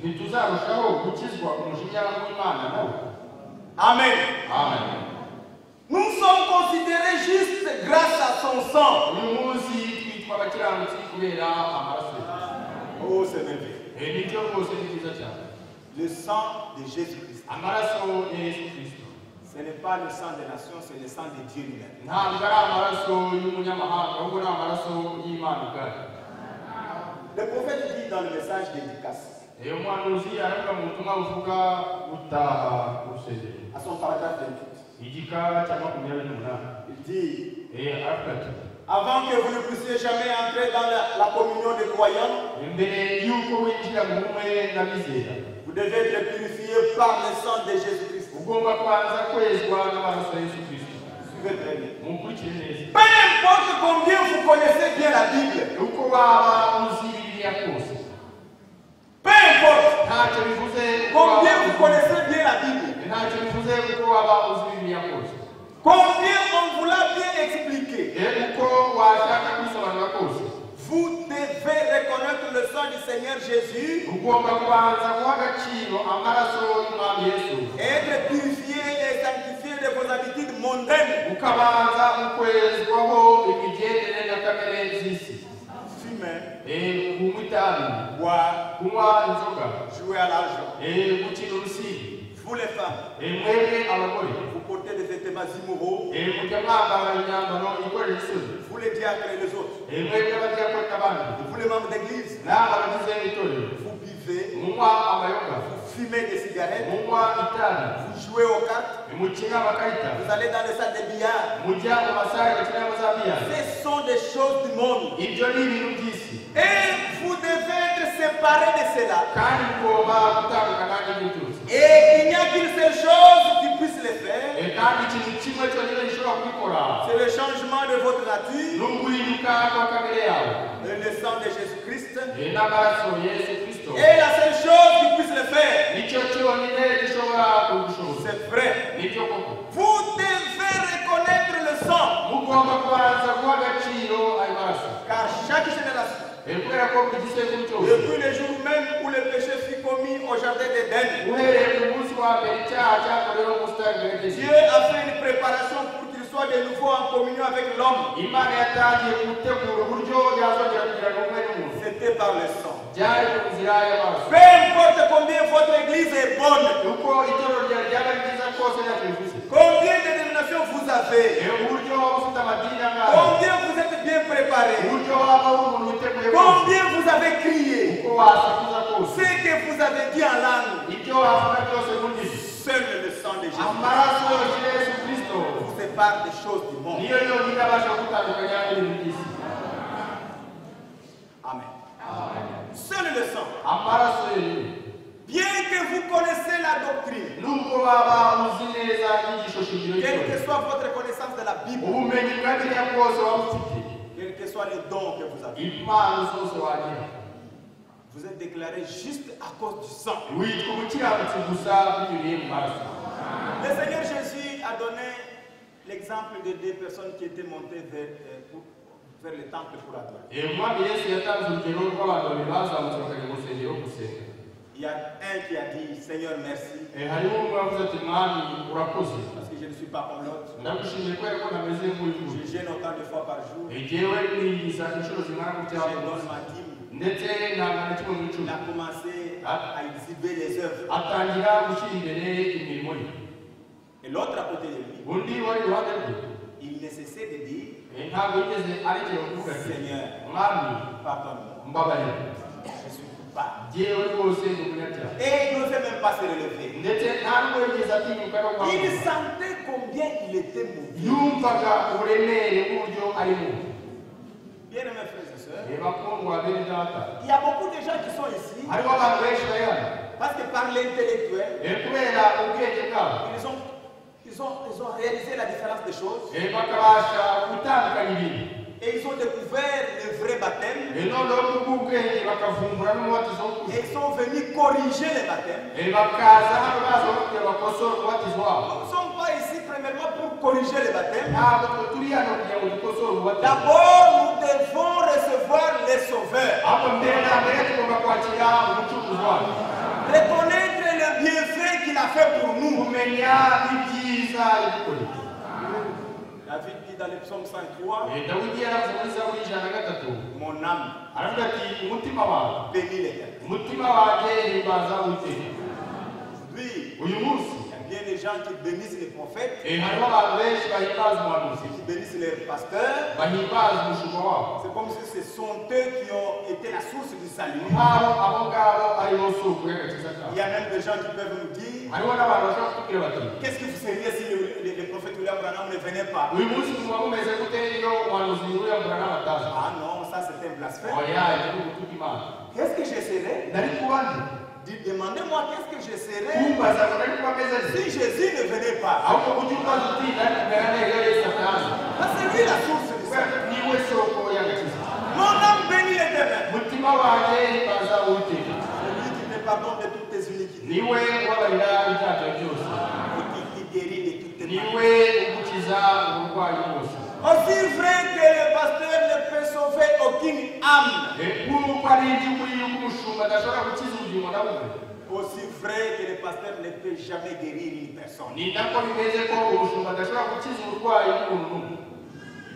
Amen.
Amen.
Nous sommes considérés justes grâce à son sang. Oh, c'est merveilleux. Le sang de Jésus-Christ. Ce n'est pas le sang des nations, c'est le sang de Dieu lui-même. Le prophète dit dans le message dédicace, à son paragraphe 28, il dit, avant que vous ne puissiez jamais entrer dans la communion des croyants, vous devez être purifié par le sang de Jésus-Christ. Suivez très bien. Peu importe combien vous connaissez bien la Bible, peu importe combien vous connaissez bien la Bible, combien on vous l'a bien expliqué, vous devez reconnaître le sang du Seigneur Jésus et être purifié et sanctifié de vos habitudes mondaines. Fumer, boire, jouer à l'argent. Vous les femmes, vous portez des vêtements immoraux. Vous les diacres et les autres, vous les membres d'église, vous buvez, vous fumez des cigarettes, vous jouez aux cartes, vous allez dans les salles de billard. Ce sont des choses du monde. Et vous devez être séparés de cela. Et il n'y a qu'une seule chose qui puisse les faire. C'est le changement de votre nature. Le sang de Jésus-Christ. Et la seule chose qui puisse le faire, c'est vrai. Vous devez reconnaître le sang. Car chaque génération, depuis le jour même où le péché fut commis au jardin d'Éden, Dieu a fait une préparation pour qu'il soit de nouveau en communion avec l'homme. C'était par le sang. Peu importe combien votre église est bonne, combien de dénominations vous avez, combien vous êtes bien préparés, combien vous avez crié, ce que vous avez dit en langue, seul le sang de Jésus vous sépare des choses du monde. Amen. Seul le sang. Bien que vous connaissez la doctrine, quelle que soit votre connaissance de la Bible, quels que soient les dons que vous avez, vous êtes déclaré juste à cause du sang. Le Seigneur Jésus a donné l'exemple de deux personnes qui étaient montées vers le temple pour adorer. Il y a un qui a dit, Seigneur, merci. Parce que je ne suis pas comme l'autre. Je gêne autant de fois par jour. Je donne ma dîme. Il a commencé à exhiber les œuvres. Et l'autre à côté de lui, il ne cessait de dire, Seigneur, pardonne-moi. Je suis coupable. Et il n'osait même pas se relever. Il sentait combien il était mauvais. Bien aimés frères et sœurs, il y a beaucoup de gens qui sont ici parce que par l'intellectuel, ils ont réalisé la différence des choses. Et ils ont découvert le vrai baptême. Et ils sont venus corriger le baptême. Nous ne sommes pas ici premièrement pour corriger le baptême. D'abord, nous devons recevoir les sauveurs. Reconnaître le bienfait qu'il a fait pour nous. David dit dans le psaume 103, mon âme bénit l'Éternel. Lui, il Il y a des gens qui bénissent les prophètes,
Et hariho abantu benshi bahimbaza umuhanuzi,
qui bénissent les pasteurs.
bahimbaza umushumba wabo.
C'est comme si ce sont eux qui ont été la source du salut.
Nk'aho abo ngabo ari bo soko y'agakiza
Il
kabo.
y a même des gens qui peuvent nous dire,
Hariho n'abantu bashobora kutubwira bati,
qu'est-ce que vous seriez si le prophète William Branham ne venait pas?
uyu munsi muba mumeze gute iyo umuhanuzi William Branham ataza?
Ah non, ça c'est un blasphème.
Oya, ibyo ni ugutuka Imana.
Qu'est-ce que je serais?
Nari kuba nde?
Demandez-moi qu'est-ce que je serais
Kumbaza ngo nari kuba meze nte?
si Jésus ne venait pas.
Ahubwo ujye ubaza uti nari kumera neza iyo Yesu ataza.
Parce que c'est lui la source du salut.
Niwe soko y'agakiza.
Mon âme bénit l'Éternel.
Umutima wanjye himbaza Uwiteka.
C'est lui qui te pardonne de toutes tes iniquités.
Niwe ubabarira ibyaha byose.
Et qui guérit de toutes tes
Niwe
maladies.
ugukiza uburwayi bwose.
Aussi vrai que le pasteur ne peut sauver aucune âme,
Kuko ari iby'ukuri yuko umushumba adashobora gukiza ubugingo na bumwe.
aussi vrai que le pasteur ne peut jamais guérir une personne.
Ni nako bimeze ko umushumba adashobora gukiza uburwayi bw'umuntu n'umwe.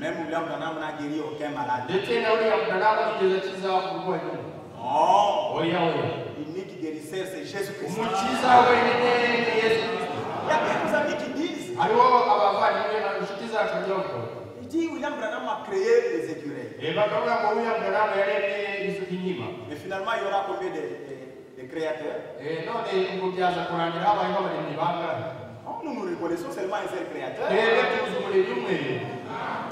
Même William Branham n'a guéri aucun malade.
Ndetse na William Branham ntiyigeze akiza uburwayi n'umwe.
Non,
Oya oya.
l'unique guérisseur c'est Jésus-Christ.
Umukiza wenyine ni Yesu Kristo.
Il y a bien des amis qui disent,
Hariho abavandimwe na inshuti zacu bagira bavuga.
il dit William Branham a créé les écureuils.
Bakavuga ngo William Branham yaremye inkima.
Mais finalement, il y aura combien de créateurs?
None ubwo byaza kurangira habayeho abaremyi bangahe?
Oh, nous nous reconnaissons seulement un seul créateur.
Tuzi umuremyi umwe.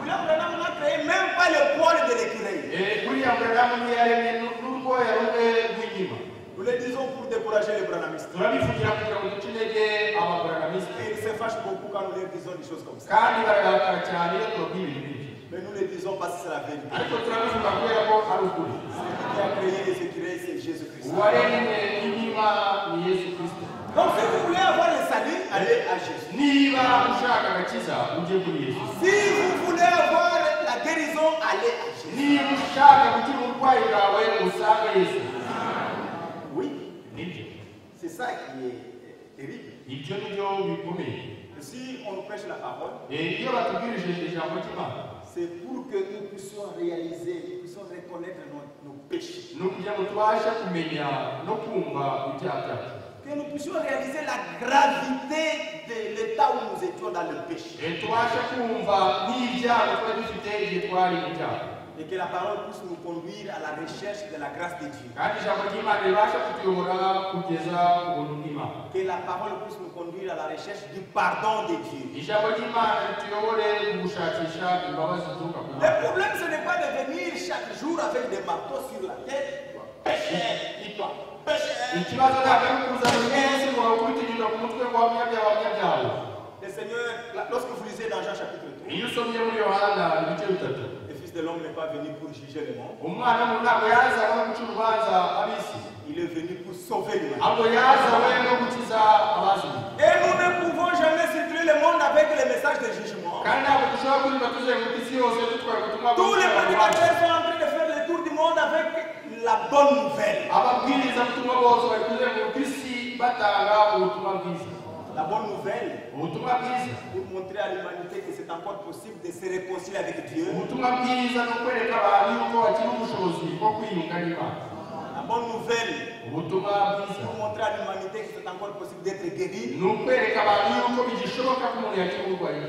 William Branham n'a créé même pas le poil de l'écureuil.
William Branham niwe yaremye n'urwoya rumwe rw'inkima.
Nous le disons pour décourager les branhamistes.
Turabivugira kugira ngo duce intege ababrahamiste.
Et ils se fâchent beaucoup quand nous leur disons des choses comme ça.
Kandi bararakara cyane iyo tubabwira ibintu nk'ibyo.
Mais nous le disons parce que c'est la vérité.
Ariko turabivuga kubera ko ari ukuri.
Celui qui a créé les écureuils, c'est Jésus-Christ.
Uwaremye inkima ni Yesu Kristo.
Donc si vous voulez avoir le salut, allez à Jésus.
Niba ushaka agakiza ujye kuri Yesu.
Si vous voulez avoir la guérison, allez à Jésus.
Niba ushaka gukira uburwayi bwawe usange Yesu.
Oui,
Nibyo.
c'est ça qui est terrible.
Ibyo nibyo bikomeye.
Si on nous prêche la parole,
Iyo batubwirije ijambo ry'Imana,
c'est pour que nous puissions réaliser, nous puissions reconnaître nos péchés.
ni ukugira ngo tubashe kumenya no kumva ibyaha byacu.
Que nous puissions réaliser la gravité de l'état où nous étions dans le péché.
Tubashe kumva n'ibyaha twari dufite igihe twari mu byaha.
Et que la parole puisse nous conduire à la recherche de la grâce de Dieu.
Kandi ijambo ry'Imana ribasha kutuyobora kugeza ku buntu bw'Imana.
Que la parole puisse nous conduire à la recherche du pardon de Dieu.
Ijambo ry'Imana rituyobore mu gushakisha imbabazi zituruka ku
Le
Mana.
problème, ce n'est pas de venir chaque jour avec des marteaux sur la tête. Péché, dis-toi, péché.
Ikibazo ntabwo ari ukuza buri munsi ngo bakubite inyundo ku mutwe ngo wamyabyaha wamyabyaha.
Le Seigneur, lorsque vous lisez dans Jean chapitre 3,
Iyo usomye muri Yohana ibice bitatu,
le Fils de l'homme n'est pas venu pour juger le monde.
umwana w'umuntu ntabwo yazanywe no guca urubanza ab'isi,
Il est venu pour sauver l'humanité.
ahubwo yazanywe no gukiza abazima.
Et nous ne pouvons jamais circuler le monde avec les messages de jugement.
Kandi ntabwo dushobora kuririmba tuzenguruka isi yose dutwaye ubutumwa
Tous les
bw'urubanza.
prédicateurs sont en train de faire le tour du monde avec la bonne nouvelle.
Ababwirizabutumwa bose bari kuzenguruka isi batanga ubutumwa bwiza.
La bonne nouvelle
Ubutumwa bwiza,
pour montrer à l'humanité que c'est encore possible de se réconcilier avec Dieu.
ubutumwa bwiza ni ukwereka abantu yuko bakiri ubushobozi bwo kwiyunga n'Imana.
La bonne nouvelle
Ubutumwa bwiza
pour montrer à l'humanité que c'est encore possible d'être guéri.
ni ukwereka abantu yuko bigishoboka ko umuntu yakira uburwayi.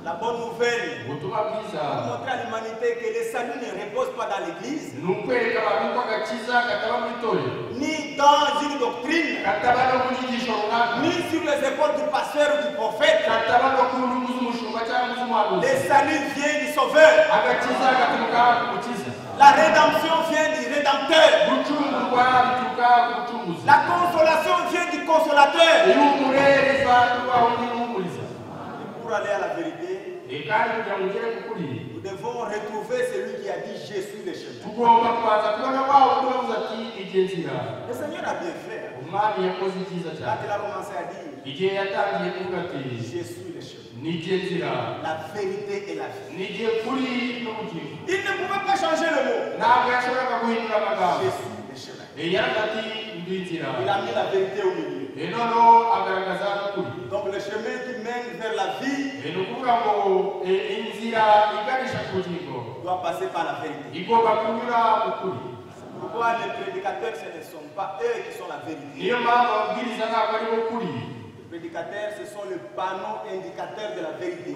La bonne nouvelle
Ubutumwa bwiza
pour montrer à l'humanité que le salut ne repose pas dans l'église,
ni ukwereka abantu ko agakiza kataba mu itorero,
ni dans une doctrine,
kataba no mu nyigisho runaka,
ni sur les épaules du pasteur ou du prophète.
kataba no ku ntugu z'umushumba cyangwa
Le
z'umuhanuzi.
salut vient du Sauveur.
Agakiza gaturuka ku mukiza,
La rédemption vient du Rédempteur.
gucungurwa bituruka ku mucunguzi,
La consolation vient du Consolateur.
ihumure riva kuri wa wundi uhumuriza.
Et pour aller à la vérité,
Kandi kugira ngo ugere ku kuri,
nous devons retrouver celui qui a dit je suis le chemin.
tugomba kubanza kubona wa wundi wavuze ati ijye nzira.
Le Seigneur a bien fait.
Umwami yakoze ibyiza
Quand
cyane
il a commencé à dire
igihe yatangiye kuvuga ati
je suis le chemin,
nijye nzira,
la vérité et la vie.
nijye kuri n'ubugingo.
Il ne pouvait pas changer le mot.
Ntabwo yashoboraga guhindura amagambo.
Je suis le chemin.
Yaravuze ati ndi nzira.
Il a mis la vérité au milieu.
Noneho agaragaza n'ukuri.
Donc le chemin qui mène vers la vie
Ni ukuvuga ngo inzira iganisha ku bugingo
doit passer par la vérité.
igomba kunyura mu kuri.
Pourquoi les prédicateurs, ce ne sont pas eux qui sont la vérité.
Niyo mpamvu ababwiriza ntabwo ari bo kuri.
Les prédicateurs, ce sont les panneaux indicateurs de la vérité.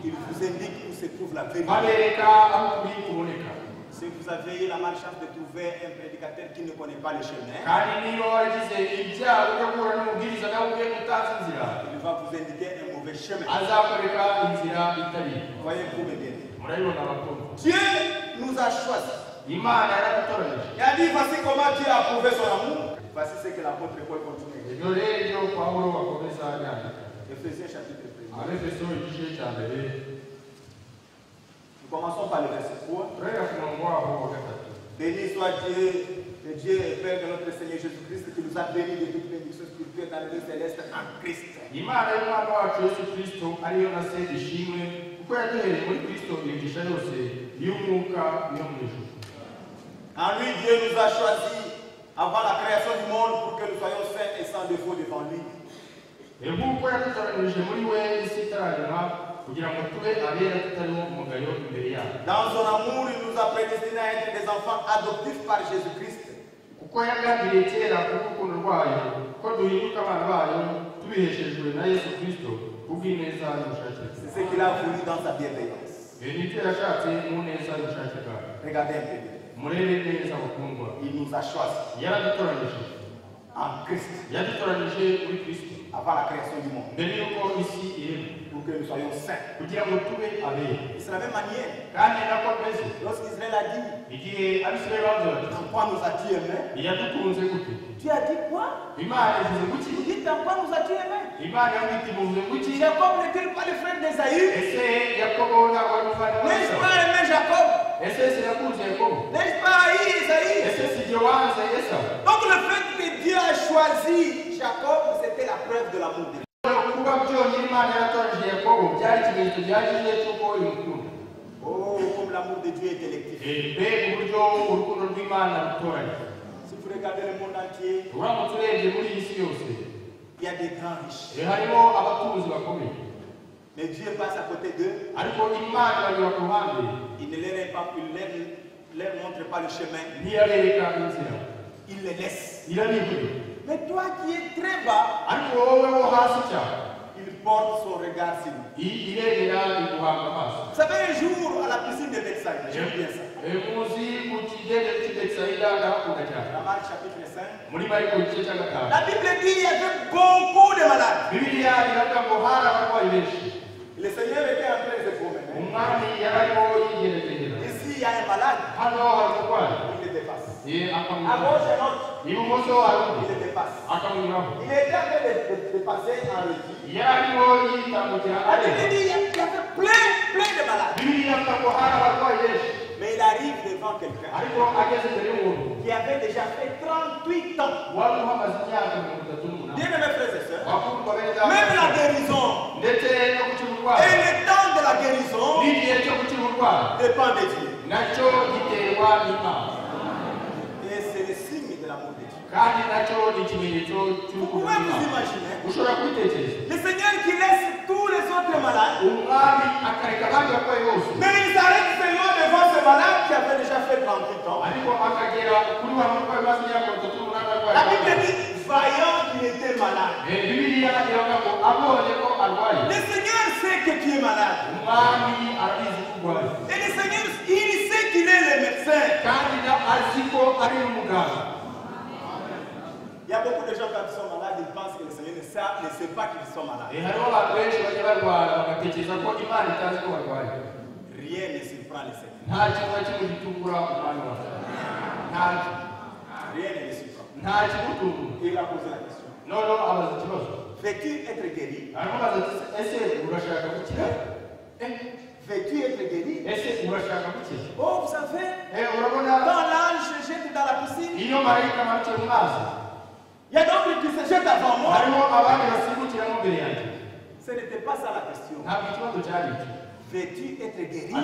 Ils vous indiquent où se trouve la vérité. Si vous avez la malchance de trouver un prédicateur qui ne connaît pas le chemin, il va vous indiquer un mauvais chemin. Voyez-vous bien. Dieu nous a choisis. Il a dit voici comment Dieu a prouvé son amour. Voici ce que l'apôtre Paul continue. Éphésiens chapitre 1. Nous commençons par le verset 3. Béni soit Dieu, le Dieu et Père de notre Seigneur Jésus-Christ, qui nous a bénis de toute bénédiction spirituelle dans le lieu céleste en Christ. En lui, Dieu nous a choisis avant la création du monde pour que nous soyons saints et sans défaut devant lui. Dans son amour, il nous a prédestinés à être des enfants adoptifs par Jésus-Christ. C'est ce qu'il a voulu dans sa bienveillance. Regardez un peu. Il nous a choisis en Christ avant la création du monde pour que nous soyons saints. C'est la même manière. Lorsqu'Israël a dit en quoi nous a-t-il aimé, tu as dit quoi? Vous dites en quoi nous a-t-il aimé? Jacob n'était pas le frère d'Ésaü? N'est-ce pas aimé Jacob? N'est-ce pas haï Ésaü? Donc le fait que Dieu a choisi Jacob, c'était la preuve de l'amour de Dieu. Oh, comme l'amour de Dieu est électif. Si vous regardez le monde entier, il y a des grands riches. Mais Dieu passe à côté d'eux. Il ne leur montre pas le chemin. Il les laisse. Mais toi qui es très bas, il porte son regard sur nous. Vous savez, un jour à la piscine de Bethsaïda, j'aime bien ça. La Marc chapitre 5. La Bible dit qu'il y avait beaucoup de malades. Le Seigneur était en train de se promener. Ici, il y a un malade. Il le dépasse. À gauche et l'autre. Il le dépasse. Il était en train de passer en revue. La Bible dit qu'il y avait plein de malades. Mais il arrive devant quelqu'un qui avait déjà fait 38 ans. Bien aimés frères et sœurs, même la guérison et le temps de la guérison dépend de Dieu. Et c'est le signe de l'amour de Dieu. Vous pouvez vous imaginer le Seigneur qui laisse tous les autres malades, mais il s'arrête seulement devant ce malade qui avait déjà fait 38 ans. La Bible dit vaillant qu'il était malade. Le Seigneur sait que tu es malade. Et le Seigneur, il sait qu'il est le médecin. Il y a beaucoup de gens quand ils sont malades, ils pensent que le Seigneur ne sait pas qu'ils sont malades. Rien ne surprend le Seigneur. Rien ne le surprend. Il a posé la question. Veux-tu être guéri? Veux-tu être guéri? Oh, vous savez, quand l'ange se jette dans la piscine, il y a d'autres qui se jettent avant moi. Ce n'était pas ça la question. Veux-tu être guéri?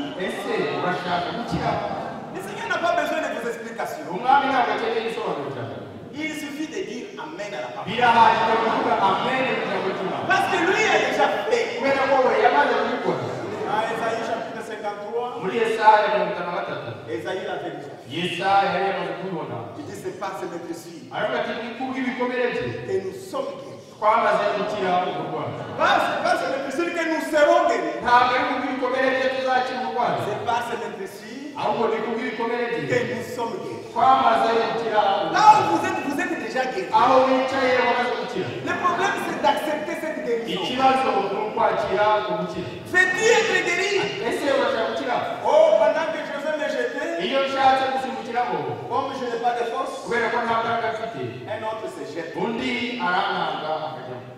Le Seigneur n'a pas besoin de vos explications. Il suffit de dire Amen à la parole. Parce que lui a déjà fait. Dans Ésaïe chapitre 53, Esaïe l'avait dit.
Yesaya yari yamaze kubibona.
Il dit c'est par ces blessures
Aravuga ati ni kubw'ibikomere bye
que nous sommes guéris.
twamaze gukira uburwayi.
C'est par ces blessures que nous serons guéris.
Ntabwo ari kubw'ibikomere bye tuzakira uburwayi.
C'est par ces blessures
ahubwo ni kubw'ibikomere bye
que nous sommes guéris.
twamaze gukira.
Là où vous êtes déjà guéris.
aho wicaye wamaze gukira.
Le problème c'est d'accepter cette guérison.
Ikibazo ni ukwakira ubukira.
Veux-tu être guéri?
Ese urashaka gukira?
Oh, pendant que je vais me jeter,
iyo nshatse gusimbukiramo
comme je n'ai pas de force,
kubera ko nta mbaraga mfite
un autre se jette.
undi arananga akajyamo.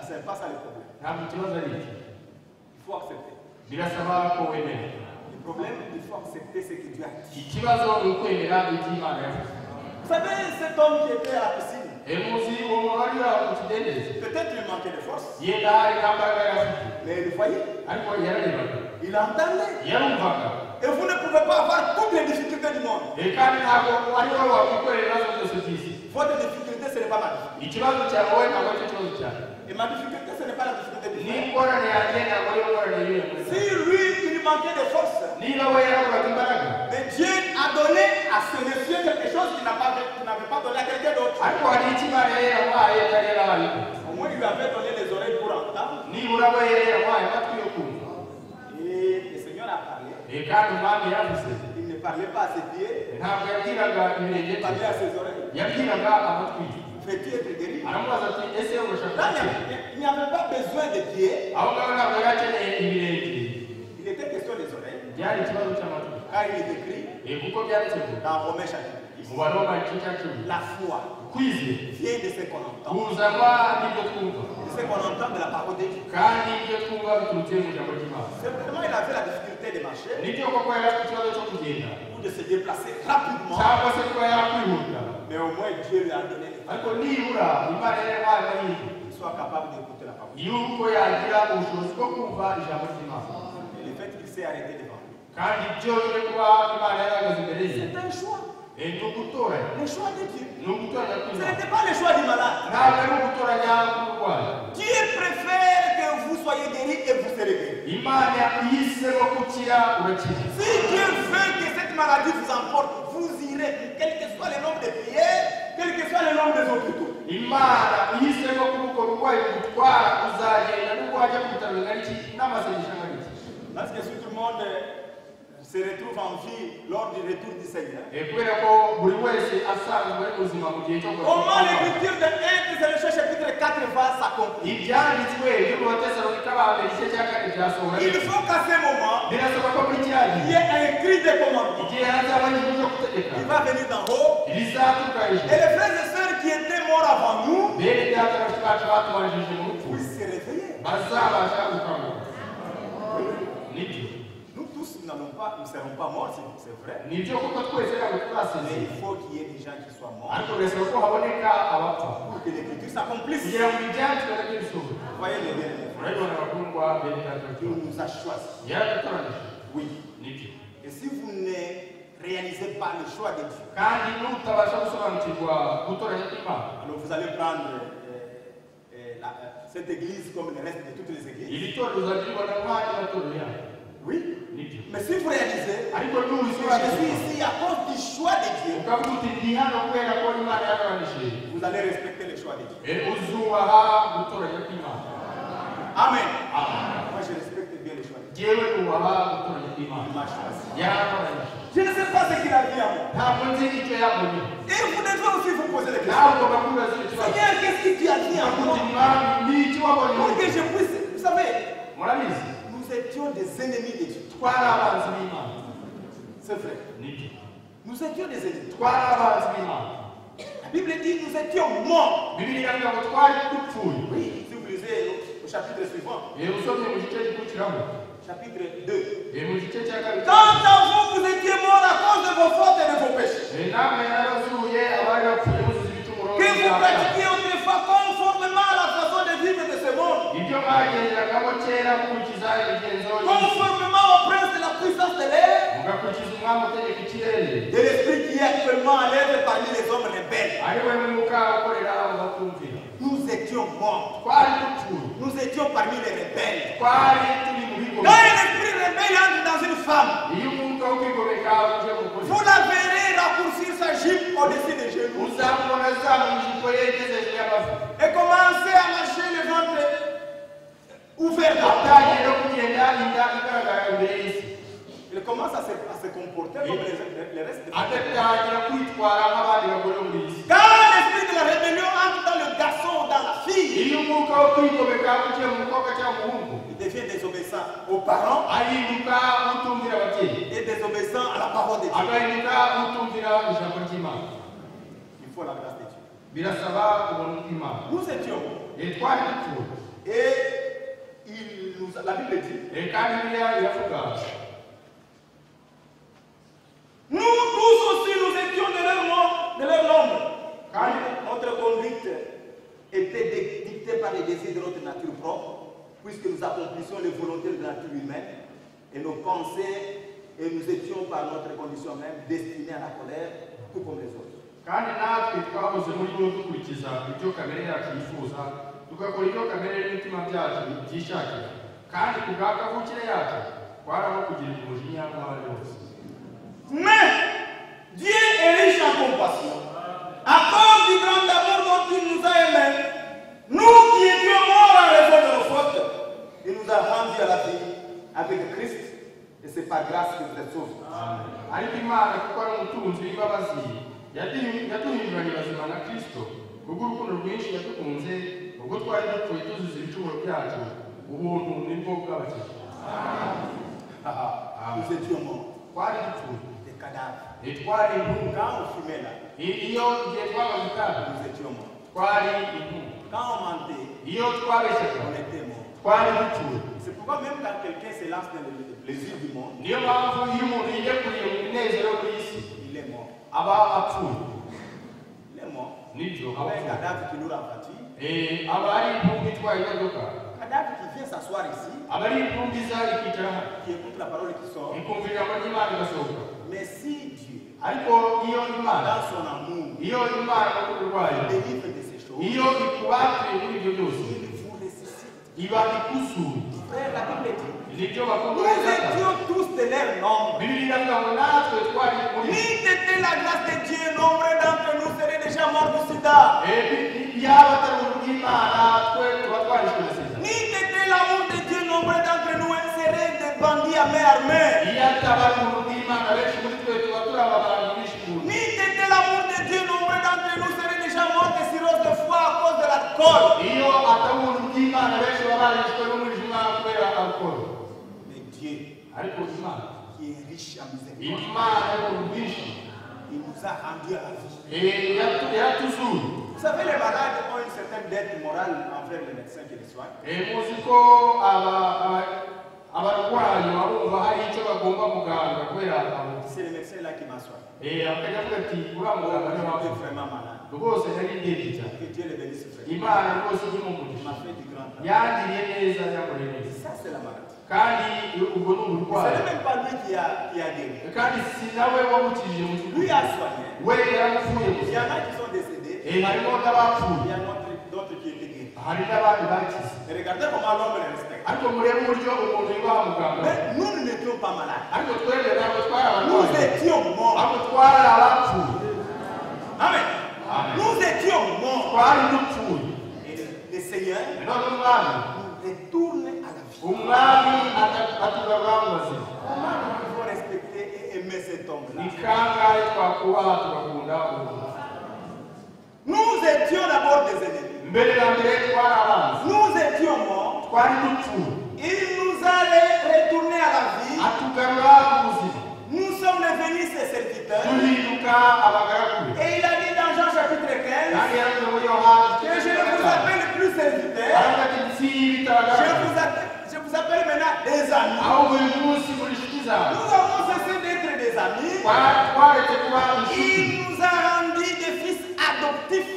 C'est pas ça le problème.
ntabwo ikibazo ari iki.
Il faut accepter.
birasaba ko wemera.
Le problème, il faut accepter ce que Dieu a dit.
ikibazo ni ukwemera ibyo Imana yavuze.
Vous savez, cet homme qui était à la piscine,
muzi uwo muntu wari uri ku kidendezi
peut-être il manquait de force,
yenda hari nta mbaraga yari afite
mais il voyait,
ariko yararebaga
il entendait.
yarumvaga.
Et vous ne pouvez pas avoir toutes les difficultés du monde.
kandi ntabwo ari wowe wakwikorera ibibazo byose by'isi.
Votre difficulté, ce n'est pas ma difficulté.
ikibazo cyawe wowe ntabwo ari cyo kibazo cyawe.
Et ma difficulté, ce n'est pas la difficulté du monde.
n'ingorane yanjye ntabwo ari ingorane yiwe.
Si lui, il manquait de force,
niba we yaraburaga imbaraga
mais Dieu a donné à ce monsieur quelque chose qu'il n'avait pas donné à quelqu'un d'autre.
ariko hari icyo Imana yari yaramuhaye atari yarahaye.
Au moins, il lui avait donné les oreilles pour entendre.
nibura we yari yaramuhaye amatwi yo kumva.
Et le Seigneur a parlé.
kandi umwami yavuze.
Il ne parlait pas à ses pieds,
ntabwo yabwiraga ibirenge
il parlait à ses oreilles.
yabwiraga amatwi.
Veux-tu être guéri?
aramubaza ati ese urashaka
Là,
gukira?
il n'y avait pas besoin de pieds.
aho ngaho ntabwo yari akeneye ibirenge.
Il était question des oreilles.
byari ikibazo cy'amatwi.
Car il est écrit
kuko byanditse ngo
dans Romains chapitre
mu baroma igice cya 10
10. La foi
kwizera
vient de ce qu'on entend.
kuzanwa n'ibyo twumva
De ce qu'on entend de la parole de Dieu.
kandi ibyo twumva biturutse mu ijambo ry'Imana.
Simplement, il avait la difficulté de marcher
nibyo koko yari afite ikibazo cyo kugenda
ou de se déplacer rapidement.
cyangwa se kuba yakwihuta.
Mais au moins, Dieu lui a donné les
ariko nibura Imana yari yaramuhaye amahirwe
qu'il soit capable d'écouter la parole.
yuko yagira ubushobozi bwo kumva ijambo ry'Imana.
Et le fait qu'il s'est arrêté devant lui.
kandi ibyo biri kuba Imana yarahagaze imbere ye
C'est un choix.
ni ugutoranya.
Le choix de Dieu.
ni ugutoranya
Ce
kw'Imana.
n'était pas le choix du malade.
ntabwo ari ugutoranya k'umurwayi.
Dieu préfère que vous soyez guéri et vous serez guéri.
Imana yahisemo gukira urakira.
Si Dieu veut que cette maladie vous emporte, vous irez, quel que soit le nombre de prières, quel que soit le nombre des hôpitaux.
Imana ihisemo ko ubwo burwayi bugutwara uzagenda n'ubwo wajya ku bitaro bingana iki n'amasengesho angana iki.
Parce que si tout le monde se retrouve en vie lors du retour du Seigneur.
kubera ko buri wese asanzwe ari ubuzima mu gihe cyo
Comment l'écriture de 1 Thessaloniciens chapitre 4 va s'accomplir?
ibyanditswe byo mu Batesalonika ba mbere igice cya 4 byasohora.
Il faut qu'à ce moment,
birasaba ko muri kiriya
il
gihe
y ait un cri de commandement.
igihe hazaba ijwi ryo gutegeka
Il va venir d'en haut.
rizaturuka
Et
hejuru.
les frères et sœurs qui étaient morts avant nous,
bene data bashiki bacu batubanjirije mu rupfu
ils se réveillaient.
bazabasha gukanguka. nibyo
Nous tous nous ne serons pas morts, c'est vrai.
nibyo kuko twese ntabwo
Mais
turasezeye.
il faut qu'il y ait des gens qui soient morts
ariko birasaba ko haboneka abapfa
pour que l'écriture s'accomplisse.
kugira ngo ibyanditswe nabyo bisohore.
Voyez les bien-aimés.
urabibona bakundwa bene data
Dieu nous a choisis.
yaradutoranyije.
Oui.
nibyo
Et si vous ne réalisez pas le choix de Dieu,
kandi nutabasha gusobanukirwa gutoranya kw'Imana
alors vous allez prendre cette église comme le reste de toutes les églises.
iri torero uzaribona nk'andi matorero yayo.
Oui.
nibyo
Mais si vous réalisez
ariko
que je suis
nubisobanukirwa
ici à cause du choix de Dieu,
ukavuga uti ndi hano kubera ko Imana yatoranyije
vous allez respecter le choix de Dieu.
uzubaha gutoranya kw'Imana.
Amen.
Amen.
Moi, je respecte bien le choix de Dieu.
Jyewe nubaha gutoranya kw'Imana.
Il m'a choisi.
yaratoranyije.
Je ne sais pas ce qu'il a dit à moi.
ntabwo nzi icyo yabonye.
Et vous devez aussi vous poser des questions.
nawe ugomba kwibaza icyo kibazo.
Seigneur, qu'est-ce que tu as dit à moi?
uti mwami ni iki wabonye.
Pour que je puisse, vous savez,
murabizi
nous étions des ennemis de Dieu.
twari abanzi b'Imana.
C'est vrai.
nibyo
Nous étions des ennemis.
twari abanzi b'Imana.
La Bible dit nous étions morts.
bibiliya iravuga ngo twari dupfuye.
Oui, si vous lisez au chapitre suivant,
usomye mu gice gikurikiraho
chapitre 2.
mu gice cya kabiri.
Quant à vous, vous étiez morts à cause de vos fautes et de vos péchés.
namwe yarabazuye abari bapfuye buzuza ibicumuro
Que vous
by'ibyaha.
pratiquiez autrefois conformément à la façon de vivre de ce monde.
ibyo mwagenderagamo kera mukurikiza imigenzo y'isi.
Conformément au prince de la puissance de l'air.
mugakurikiza umwami utegeka ikirere.
De l'esprit qui est actuellement à l'œuvre parmi les hommes rebelles.
ari we mwuka ukorera mu batumvira.
Nous étions morts.
twari dupfuye.
Nous étions parmi les rebelles.
twari turi mu bigo.
Quand un esprit rebelle entre dans une femme,
iyo umwuka
Vous la verrez raccourcir sa jupe au-dessus des genoux. Et commencer à marcher le ventre ouvert. Il commence à se comporter comme les restes des femmes. Quand l'esprit de la rébellion entre dans le garçon ou dans la fille, il devient désobéissant aux parents et désobéissant à la parole de Dieu. Il faut la grâce de Dieu. Nous étions. Et la Bible dit. Nous tous aussi, nous étions de leur nombre. Notre conduite était dictée par les désirs de notre nature propre, puisque nous accomplissions les volontés de la nature humaine, et nos pensées, et nous étions par notre condition même destinés à la colère, tout comme les autres. Mais Dieu est riche en compassion. À cause du grand amour dont il nous a aimés, nous qui étions morts en raison de nos fautes, il nous a rendus à la vie avec Christ. Et c'est par grâce que vous êtes sauvés. Nous étions morts. Des cadavres. Quand on fumait là, nous étions morts. Quand on mentait, on était morts. C'est pourquoi même quand quelqu'un se lance dans le plaisir du monde, il est mort. Il est mort. Avec un cadavre qui nous rabattit. Cadavre qui vient s'asseoir ici, qui écoute la parole qui sort. Mais si Dieu, dans son amour, délivre de ces choses, il vous ressuscite. Frère, la Bible dit, nous étions tous de leur nombre. Ni t'était la grâce de Dieu, nombre d'entre nous seraient déjà morts du sida. Ni t'était l'amour de Dieu, nombre d'entre nous seraient des bandits à main armée. Ni t'était l'amour de Dieu, nombre d'entre nous seraient déjà morts de cirrhose de foie à cause de l'alcool. Mais Dieu, qui est riche en miséricorde, il nous a rendus à la vie. Vous savez, les malades ont une certaine dette morale envers les médecins qui les soignent. C'est le médecin là qui m'a soigné. J'étais vraiment malade. Que Dieu le bénisse, frère. Il m'a fait du grand travail. Ça, c'est la maladie. Ce n'est même pas lui qui a guéri. Lui a soigné. Il y en a qui sont décédés. Et il y en a d'autres qui étaient guéris. Et regardez comment l'homme les respecte. Mais nous n'étions pas malades. Nous étions morts. Amen. Nous étions morts. Et le Seigneur nous retourne à la vie. Comment il faut respecter et aimer cet homme-là? Nous étions d'abord des ennemis. Nous étions morts. Il nous a retournés à la vie. Nous sommes devenus ses serviteurs. Et il a dit dans Jean chapitre 15 que je ne vous appelle plus serviteurs. Je vous appelle maintenant des amis. Nous avons cessé d'être des amis. Il nous a rendus des fils adoptifs.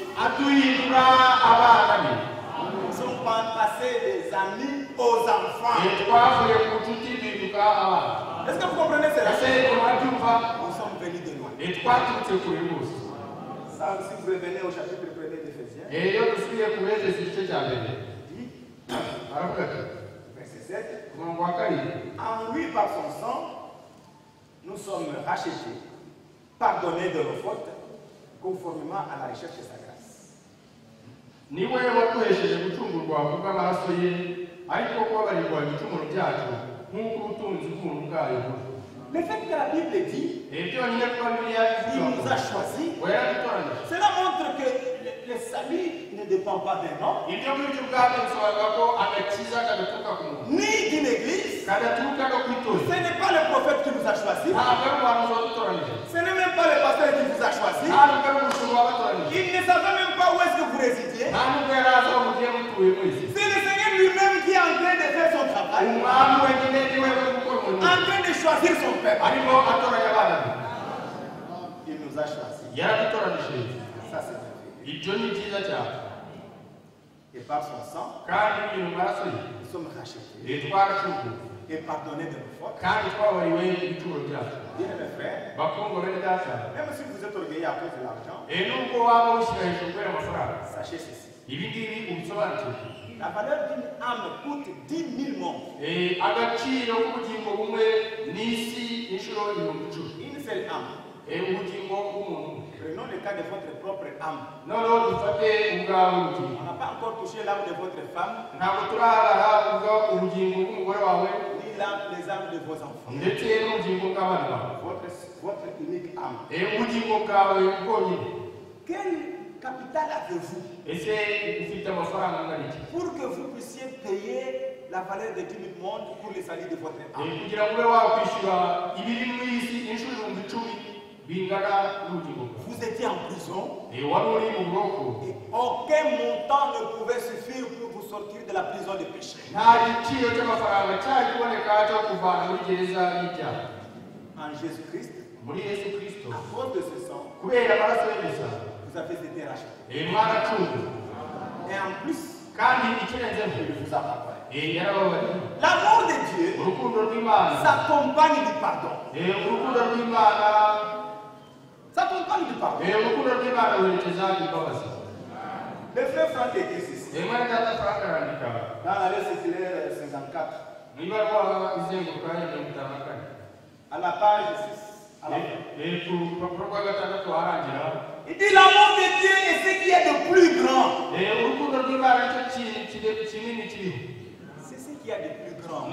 Nous sommes passés des amis aux enfants. Est-ce que vous comprenez cela? Nous sommes venus de loin. Ça, si vous revenez au chapitre 1 d'Éphésiens, verset 7, en lui par son sang, nous sommes rachetés, pardonnés de nos fautes, conformément à la recherche de sa grâce.
Niwe waduhesheje gucungurwa kubw'amaraso ye, ariko kubabarirwa ibicumuro byacu nk'uko ubutunzi bw'ubuntu bwayo buri.
Le fait que la Bible dit qu'il nous a choisis, cela montre que le salut ne dépend pas d'un homme, ni d'une église. Ce n'est pas le prophète qui nous a choisis. Ce n'est même pas le pasteur qui vous a choisi. Il ne savait même pas où est-ce que vous résidiez. C'est le Seigneur lui-même qui est en train de faire son travail, en train de choisir son peuple. Il nous a choisis. Ça, c'est vrai. Et par son sang, nous sommes rachetés et pardonnés de nos fautes. Bien mes frères, même si vous êtes orgueilleux à cause de l'argent, sachez ceci. La valeur d'une âme coûte 10 000 mondes. Une seule âme. Prenons le cas de votre propre âme. On n'a pas encore touché l'âme de votre femme, ni les âmes de vos enfants. Votre unique âme. Quel capital avez-vous pour que vous puissiez payer la valeur de 10 000 mondes pour le salut de votre âme? Vous étiez en prison et aucun montant ne pouvait suffire pour vous sortir de la prison de péché. En Jésus-Christ, à cause de ce sang, vous avez été racheté. Et en plus, il vous appartient. L'amour de Dieu s'accompagne du pardon. S'accompagne du pardon. Le frère Franck écrit ceci. Dans la lettre circulaire 54. À la page 6. Il dit l'amour de Dieu est ce qui est de plus grand. C'est ce qui est de plus grand.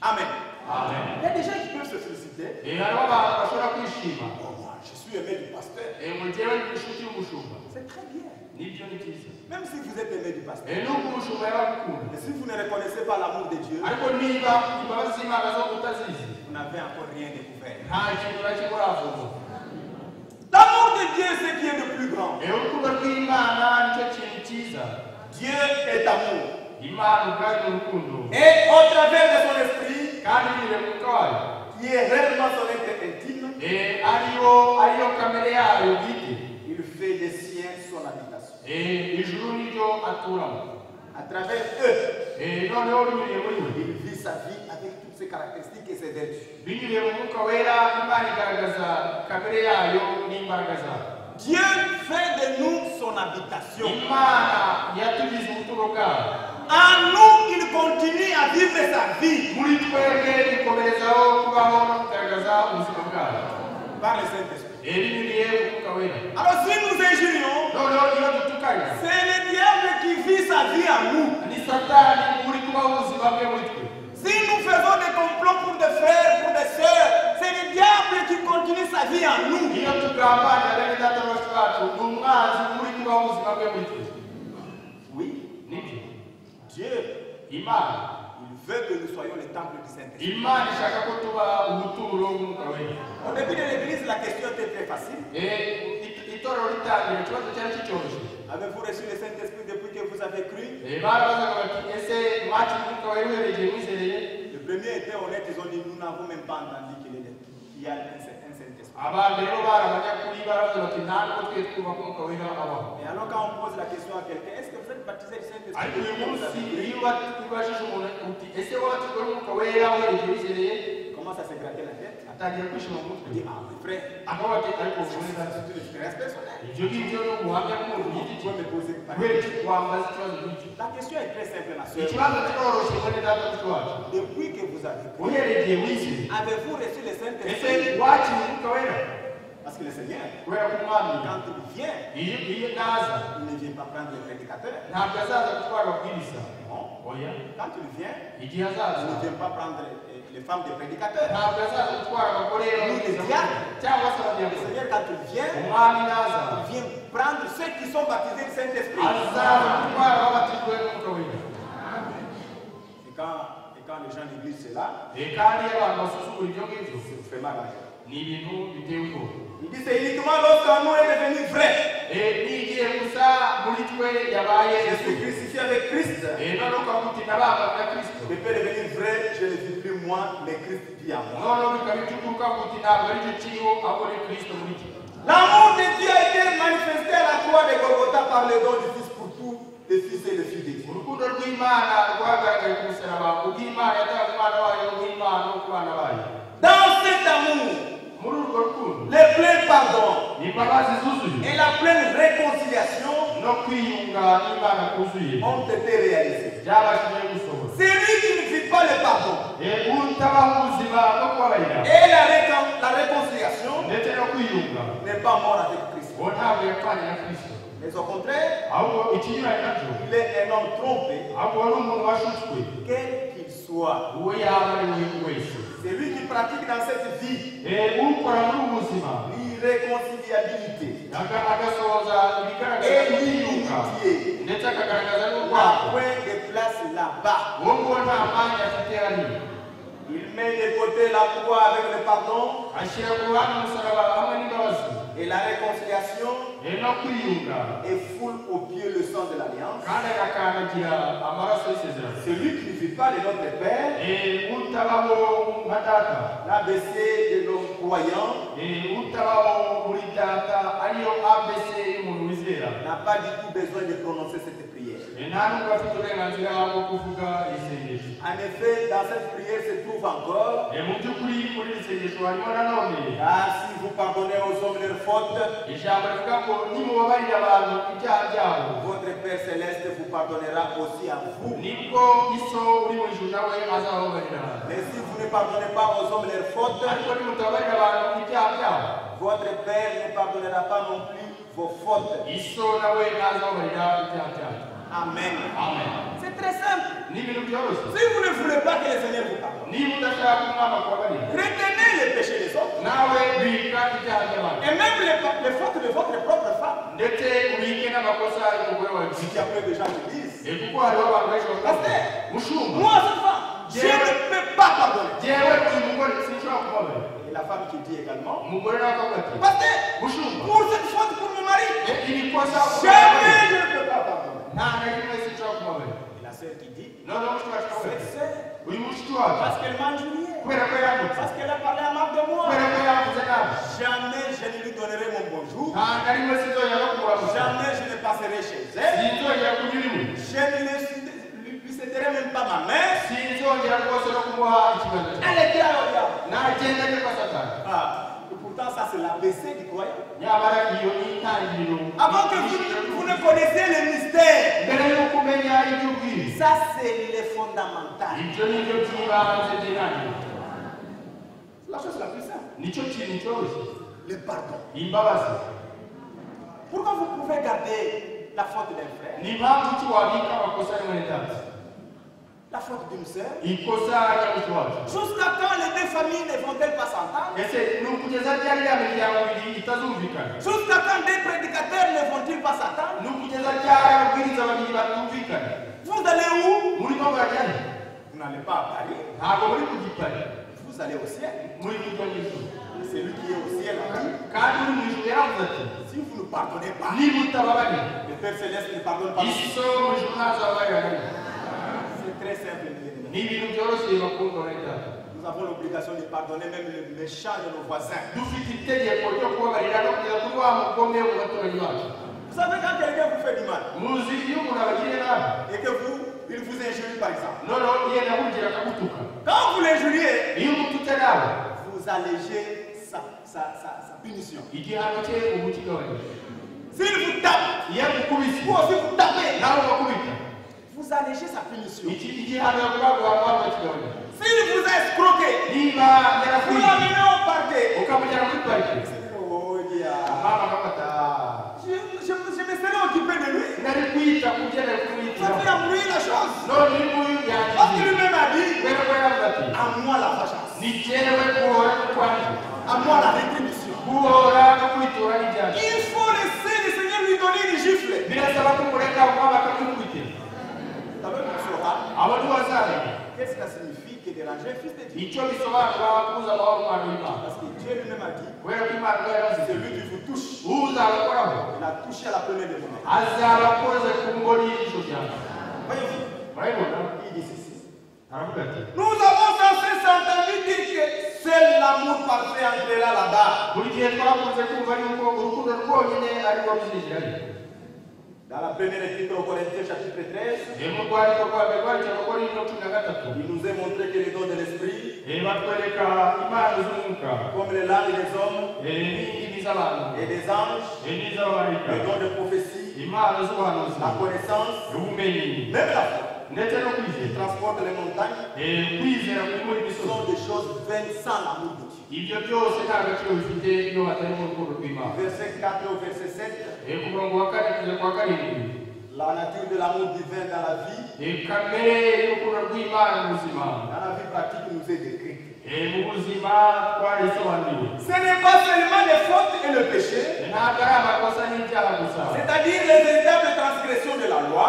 Amen. Il y a des gens qui peuvent se féliciter. Oh, moi, je suis aimé du pasteur. C'est très bien. Même si vous êtes aimé du pasteur. Et si vous ne reconnaissez pas l'amour de Dieu, vous n'avez encore rien découvert. L'amour de Dieu est ce qui est le plus grand. Dieu est amour. Et au travers de son esprit, qui est réellement son être intime, il fait des siens son habitation. À travers eux, il vit sa vie avec toutes ses caractéristiques et ses vertus. Dieu fait de nous son habitation. En nous, il continue à vivre sa vie. Par le Saint-Esprit. Alors si nous injurions, c'est le diable qui vit sa vie en nous. Si nous faisons des complots pour des frères, pour des sœurs, c'est le diable qui continue sa vie en nous. Oui. Dieu, il veut que nous soyons le temple du Saint-Esprit. Au début de l'église, la question était très facile. Avez-vous reçu le Saint-Esprit depuis que vous avez cru? Le premier était honnête, ils ont dit nous n'avons même pas entendu qu'il y a un Saint-Esprit. Et alors quand on pose la question à quelqu'un, est-ce que vous êtes baptisé du Saint-Esprit? Commence à se gratter la tête. Il dit, ah mon frère, c'est une expérience personnelle. Tu peux me poser par La question est très simple, ma soeur. Depuis que vous avez cru, avez-vous reçu le Saint-Esprit? Parce que le Seigneur, quand il vient, il ne vient pas prendre les prédicateurs. Non. Quand il vient, il ne vient pas prendre les femmes des prédicateurs. Ni les diacres. Le Seigneur, quand il vient prendre ceux qui sont baptisés du Saint-Esprit. Et quand les gens négligent cela, c'est fait mal à eux. Il dit c'est uniquement lorsqu'en nous est devenu vrai. Je suis crucifié avec Christ. Je peux devenir vrai, je ne vis plus moi, mais Christ vit en moi. L'amour de Dieu a été manifesté à la croix de Golgotha par le don du Fils pour tous les fils et les filles de Dieu. Dans cet amour, le plein pardon et la pleine réconciliation ont été réalisés. Celui qui ne vit pas le pardon et la réconciliation n'est pas mort avec Christ. Mais au contraire, il est un homme trompé, quel qu'il soit. Celui qui pratique dans cette vie l'irréconciliabilité et l'inimitié n'a point de place là-bas. Il met de côté la croix avec le pardon et la réconciliation et foule au pied le sang de l'alliance. Celui qui ne vit pas de notre Père, l'ABC de nos croyants, n'a pas du tout besoin de prononcer cette prière. En effet, dans cette prière se trouve encore si vous pardonnez aux hommes leurs fautes, votre Père Céleste vous pardonnera aussi à vous. Mais si vous ne pardonnez pas aux hommes leurs fautes, votre Père ne pardonnera pas non plus vos fautes. Amen. C'est très simple. Si vous ne voulez pas que le Seigneur vous pardonne, retenez les péchés des autres. Et même les fautes de votre propre femme. Si après des gens me disent, pasteur, moi cette femme, je ne peux pas pardonner. Et la femme qui dit également, pasteur, pour cette faute pour mon mari, jamais je ne peux pas pardonner. Et la sœur qui dit, cette sœur, parce qu'elle m'a injurié, parce qu'elle a parlé à mal de moi, jamais je ne lui donnerai mon bonjour, jamais je ne passerai chez elle, je ne lui céderai même pas ma main. Elle était à et pourtant ça c'est l'ABC du croyant. Avant que vous ne connaissiez le mystère, ça c'est le fondamental. La chose la plus simple, le pardon. Pourquoi vous pouvez garder la faute d'un frère, la faute d'une sœur, jusqu'à quand les deux familles ne vont-elles pas s'entendre? Jusqu'à quand deux prédicateurs ne vont-ils pas s'entendre? Vous allez où? Vous n'allez pas à Paris. Vous allez au ciel. Celui qui est au ciel a dit, si vous ne pardonnez pas, le Père Céleste ne pardonne pas. C'est très simple. Nous avons l'obligation de pardonner même les méchants de nos voisins. Vous savez quand quelqu'un vous fait du mal et que il vous injurie par exemple. Quand vous l'injuriez, vous allégez sa punition. S'il vous tape, vous aussi vous tapez. Vous allégez sa punition. S'il vous a escroqué, vous l'amenez au parquet. Je me serais occupé de lui. Ça fait embrouiller la chose. Parce que lui-même a dit, à moi la vengeance. À moi la rétribution. Il faut laisser le Seigneur lui donner une gifle. Qu'est-ce que ça signifie que déranger un fils de Dieu? Parce que Dieu lui-même a dit, celui qui vous touche, il a touché à la première de vous-même. Voyez-vous, il dit ceci. Nous avons censé s'entendre dire que seul l'amour parfait entrera là-bas. Dans la première épître aux Corinthiens, chapitre 13, il nous est montré que les dons de l'esprit, comme les langues des hommes et des anges, les dons de prophétie, la connaissance, même la foi, qui transportent les montagnes, sont des choses vaines sans l'amour de Dieu. Verset 4 au verset 7. La nature de l'amour divin dans la vie pratique nous est décrite. Ce n'est pas seulement les fautes et le péché, c'est-à-dire les véritables transgressions de la loi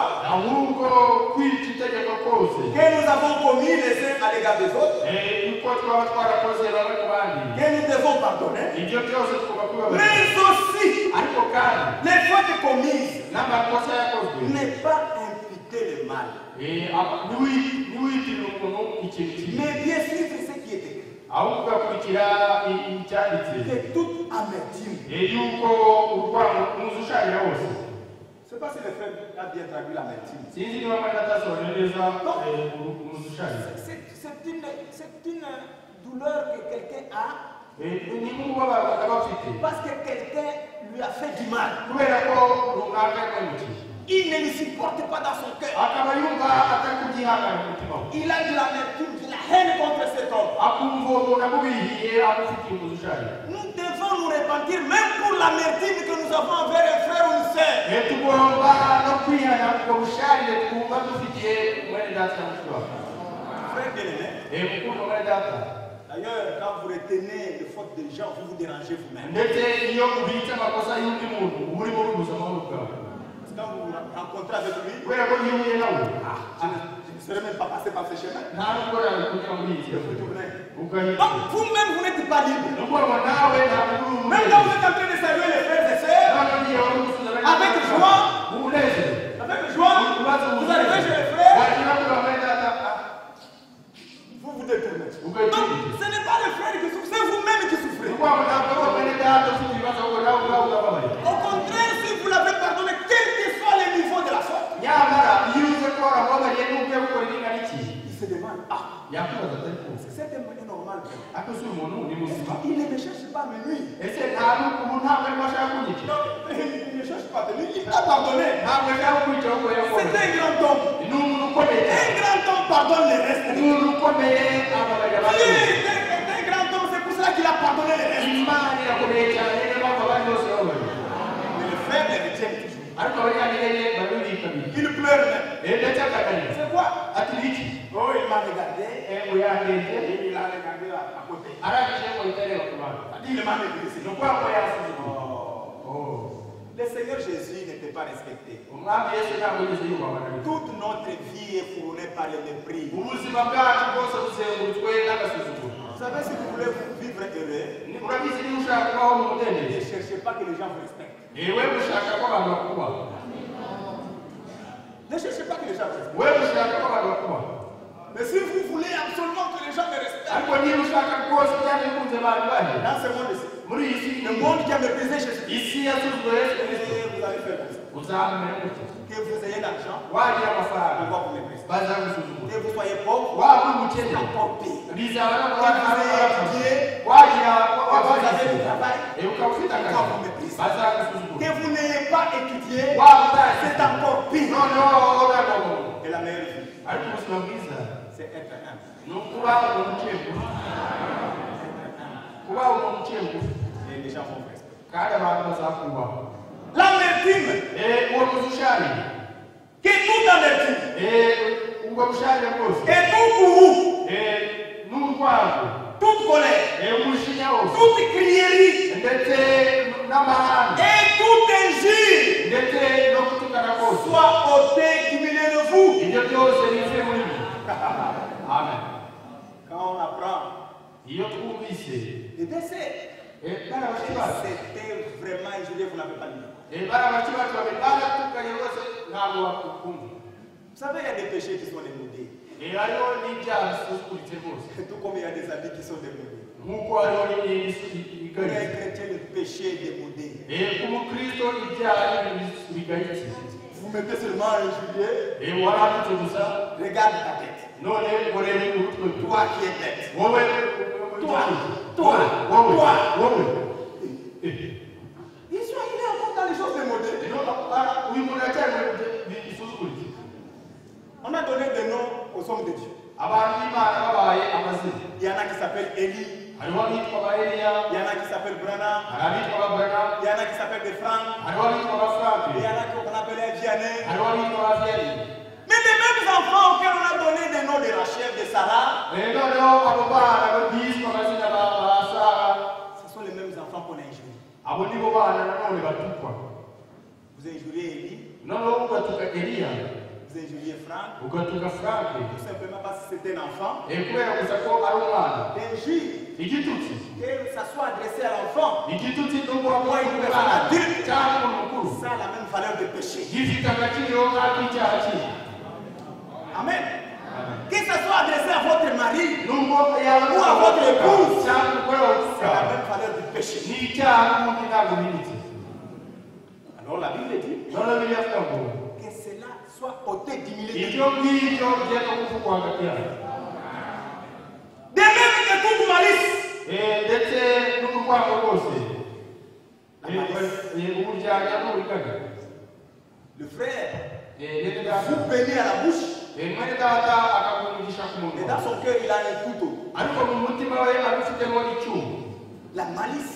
que nous avons commis les uns à l'égard des autres, que nous devons pardonner, mais aussi les fautes commises n'est pas imputer le mal, mais bien suivre ce qui est écrit. Que toute amertume. Je ne sais pas si le frère a bien traduit l'amertume. C'est une douleur que quelqu'un a parce que quelqu'un lui a fait du mal. Il ne le supporte pas dans son cœur. Il a de l'amertume, de la haine contre cet homme. Nous devons nous repentir même pour l'amertume que nous avons envers un frère ou une sœur. Frère bien-aimé. D'ailleurs, quand vous retenez les fautes des gens, vous vous dérangez vous-même. Quand vous vous rencontrez avec lui, je ne serais même pas passé par ce chemin. Donc vous-même, vous n'êtes pas libre. Même quand vous êtes en train de saluer les frères et sœurs, avec joie, vous arrivez chez les frères, vous vous détournez. Donc ce n'est pas les frères qui souffrent, c'est vous-même qui souffrez. Au contraire, si vous l'avez pardonné, quel que soit le niveau de la faute, il se demande, cet homme est normal. Il ne me cherche pas, mais lui. Il ne cherche pas, mais lui, il t'a pardonné. C'est un grand homme. Un grand homme pardonne les restes. Un grand homme, c'est pour cela qu'il a pardonné les restes. Mais le frère les retient toujours. Il pleure même. C'est quoi? Oh, il m'a regardé. Et il a regardé à côté. Il m'a regardé. Le Seigneur Jésus n'était pas respecté. Toute notre vie est couronnée par le mépris. Vous savez, si vous voulez vivre heureux, ne cherchez pas que les gens vous respectent. Ne cherchez pas que les gens vous respectent. Mais si vous voulez absolument que les gens me respectent, dans ce monde-ci, le monde qui a méprisé Jésus, vous allez faire ça. Que vous ayez l'argent, on va vous mépriser. Que vous soyez pauvre, c'est encore pire. Que vous ayez du travail, on va vous mépriser. que vous n'ayez pas étudié, c'est encore pire. Et la meilleure vie, c'est être humble. Et les gens vont respecter. L'amertume, que toute amertume, et tout courroux, toute colère, toute crierie, et toute injure soit ôté du milieu de vous.
Amen.
Quand on apprend
les
décès, c'était vraiment injurieux, vous n'avez pas dit. Vous savez, il y a des péchés qui sont dénudés. Tout comme il y a des habits qui sont dénudés. Pour un chrétien, le péché est dénudé. Vous mettez seulement un injurieux. Regarde ta tête. Toi qui es bête. Toi. Il est encore dans les choses démodées. On a donné des noms aux hommes de Dieu. Il y en a qui s'appellent Élie. Il y en a qui s'appellent Branham. Il y en a qui s'appellent des Franck. Il y en a qu'on appelait Vianney. Mais les mêmes enfants auxquels on a donné des noms de Rachel, de Sarah, ce sont les mêmes enfants qu'on a injuriés. Vous injuriez Élie. Vous injuriez Franck. Tout simplement parce que c'était un enfant. D'injure. Que ça soit adressé à l'enfant. Moi, une personne adulte. Ça a la même valeur de péché. Amen. Que ça soit adressé à votre mari ou à votre épouse, c'est la même valeur du péché. Alors la Bible dit que cela soit ôté du milieu de vous. De même que toute malice. Le frère vous bénit à la bouche. Et dans son cœur, il a un couteau. La malice.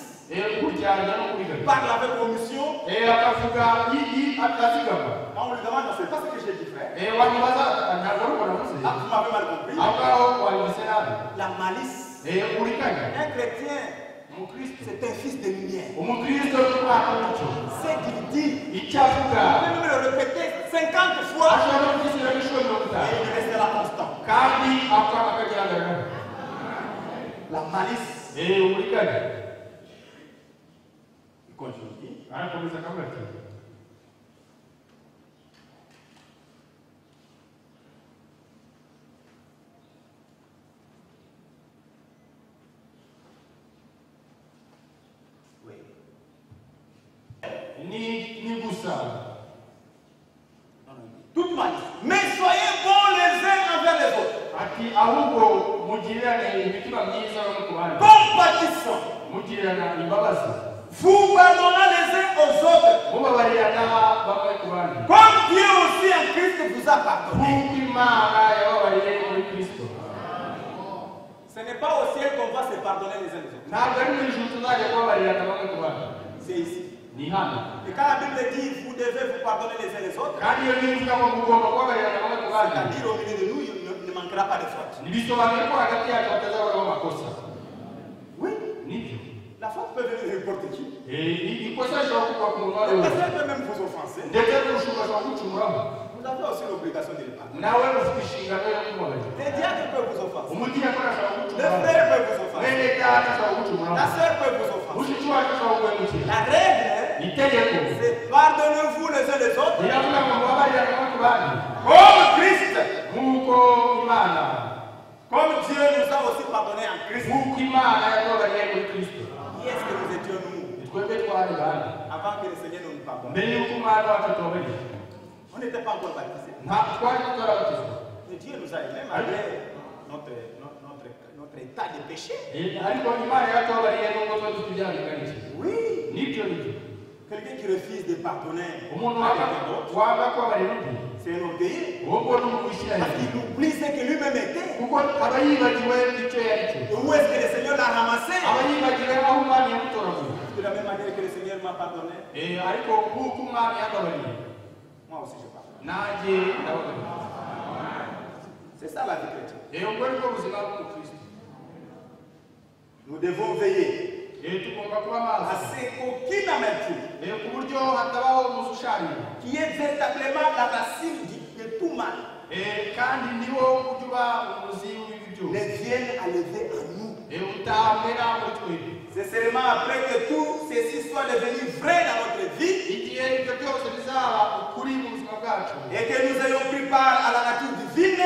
Parle avec omission. Quand on lui demande, c'est pas ce que j'ai dit, frère. Tu m'avais mal compris. La malice. Un chrétien, c'est un fils de lumière. C'est qu'il dit, il peut même le répéter 50 fois. Et il restera constant. La malice. Il continue. Toute malice. Mais soyez bons les uns envers les autres. Compatissant. Vous pardonnez les uns aux autres. Comme Dieu aussi en Christ vous a pardonné. Ce n'est pas au ciel qu'on va se pardonner les uns les autres. C'est ici. Et quand la Bible dit vous devez vous pardonner les uns les autres, c'est-à-dire au milieu de nous, il ne manquera pas de faute. Oui. La faute peut venir de n'importe qui. Le pasteur peut même vous offenser. Vous avez aussi l'obligation de le pardonner. Les diacres peuvent vous offenser. Les frères peuvent vous offenser. La sœur peut vous offenser. La règle, c'est pardonnez-vous les uns les autres. Comme Christ. Comme Dieu nous a aussi pardonné en Christ. Qui est-ce que nous étions nous? Avant que le Seigneur nous pardonne. On n'était pas encore baptisés. Mais Dieu nous a aimés malgré notre état de péché. Oui. Quelqu'un qui refuse de pardonner, c'est un orgueilleux. Parce qu'il oublie ce que lui-même était. Où est-ce que le Seigneur l'a ramassé? De la même manière que le Seigneur m'a pardonné. Moi aussi je pardonne. C'est ça la vie chrétienne. Nous devons veiller à ce qu'aucune amertume, qui est véritablement la racine de tout mal, ne vienne à lever en nous. C'est seulement après que tout ceci soit devenu vrai dans notre vie et que nous ayons pris part à la nature divine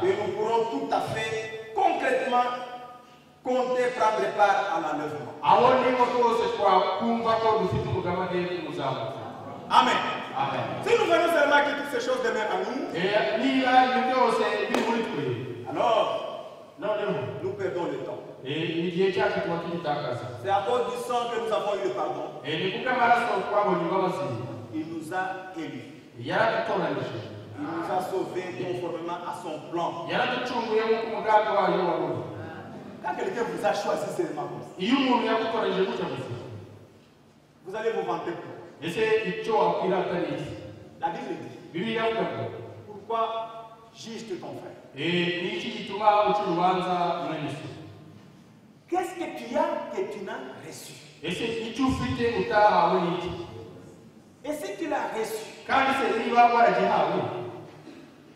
que nous pourrons tout à fait concrètement compter prendre part à l'enlèvement. Amen. Amen. Si nous venons seulement que toutes ces choses demeurent à nous, alors nous perdons le temps. C'est à cause du sang que nous avons eu le pardon. Il nous a élus. Il nous a sauvés conformément à son plan. Quand quelqu'un vous a choisi seulement, vous allez vous vanter pour. La Bible dit, pourquoi juges-tu ton frère? Qu'est-ce que tu as que tu n'as reçu? Et si tu l'as reçu,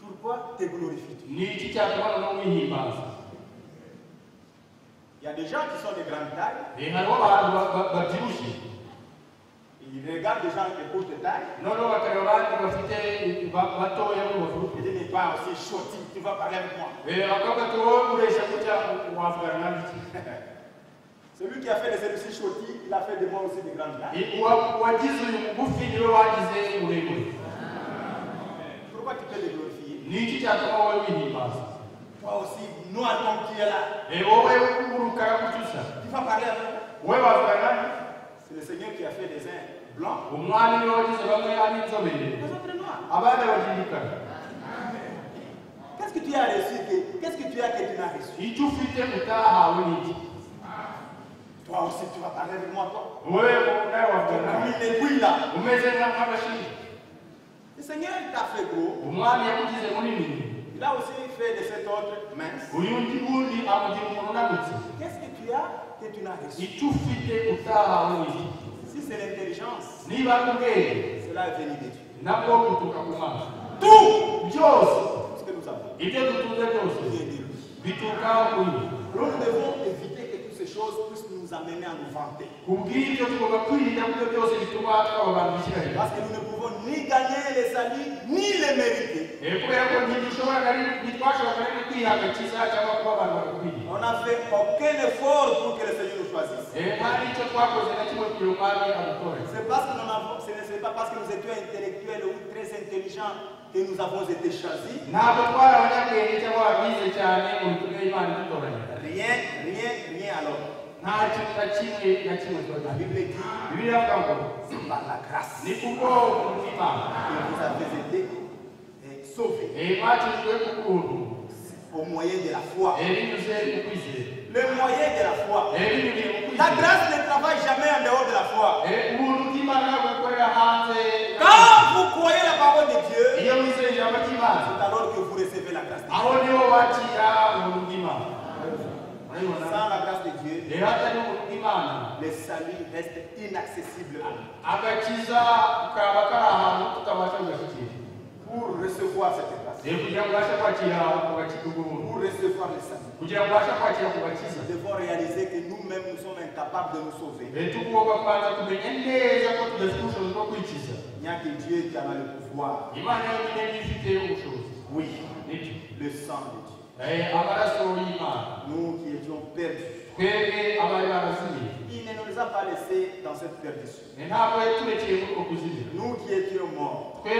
pourquoi te glorifies-tu? Il y a des gens qui sont de grande taille. Ils regardent des gens de courte taille. Ils disent, mais pas aussi chouti, tu vas parler avec moi. Celui qui a fait les élucis chouti, il a fait de moi aussi de grande taille. Pourquoi tu peux les glorifier? Toi aussi, noir comme tu es là. Tu vas parler avec moi. C'est le Seigneur qui a fait des uns blancs. Les autres noirs. Qu'est-ce que tu as reçu? Qu'est-ce que tu as que tu n'as reçu? Toi aussi, tu vas parler avec moi, toi. Le Seigneur t'a fait gros. Il a aussi fait de cet ordre mince. Qu'est-ce que tu as que tu n'as reçu? Si c'est l'intelligence, cela est venu de Dieu. Tout ce que nous avons vient de lui. Alors nous devons éviter que toutes ces choses puissent nous amener à nous vanter. Parce que nous ne pouvons ni gagner les saluts, ni les mériter. On n'a fait aucun effort pour que le Seigneur nous choisisse. Ce n'est pas parce que nous étions intellectuels ou très intelligents que nous avons été choisis. Rien alors. La Bible dit, c'est par la grâce que vous avez été sauvés au moyen de la foi. Le moyen de la foi. La grâce ne travaille jamais en dehors de la foi. Quand vous croyez la parole de Dieu, c'est alors que vous recevez la grâce de Dieu. Sans la grâce de Dieu, le salut reste inaccessible à nous. Pour recevoir cette grâce, pour recevoir le salut, nous devons réaliser que nous-mêmes nous sommes incapables de nous sauver. Il n'y a que Dieu qui a le pouvoir. Oui, le sang de Dieu. Nous qui étions perdus, il ne nous a pas laissés dans cette perdition. Nous qui étions morts, il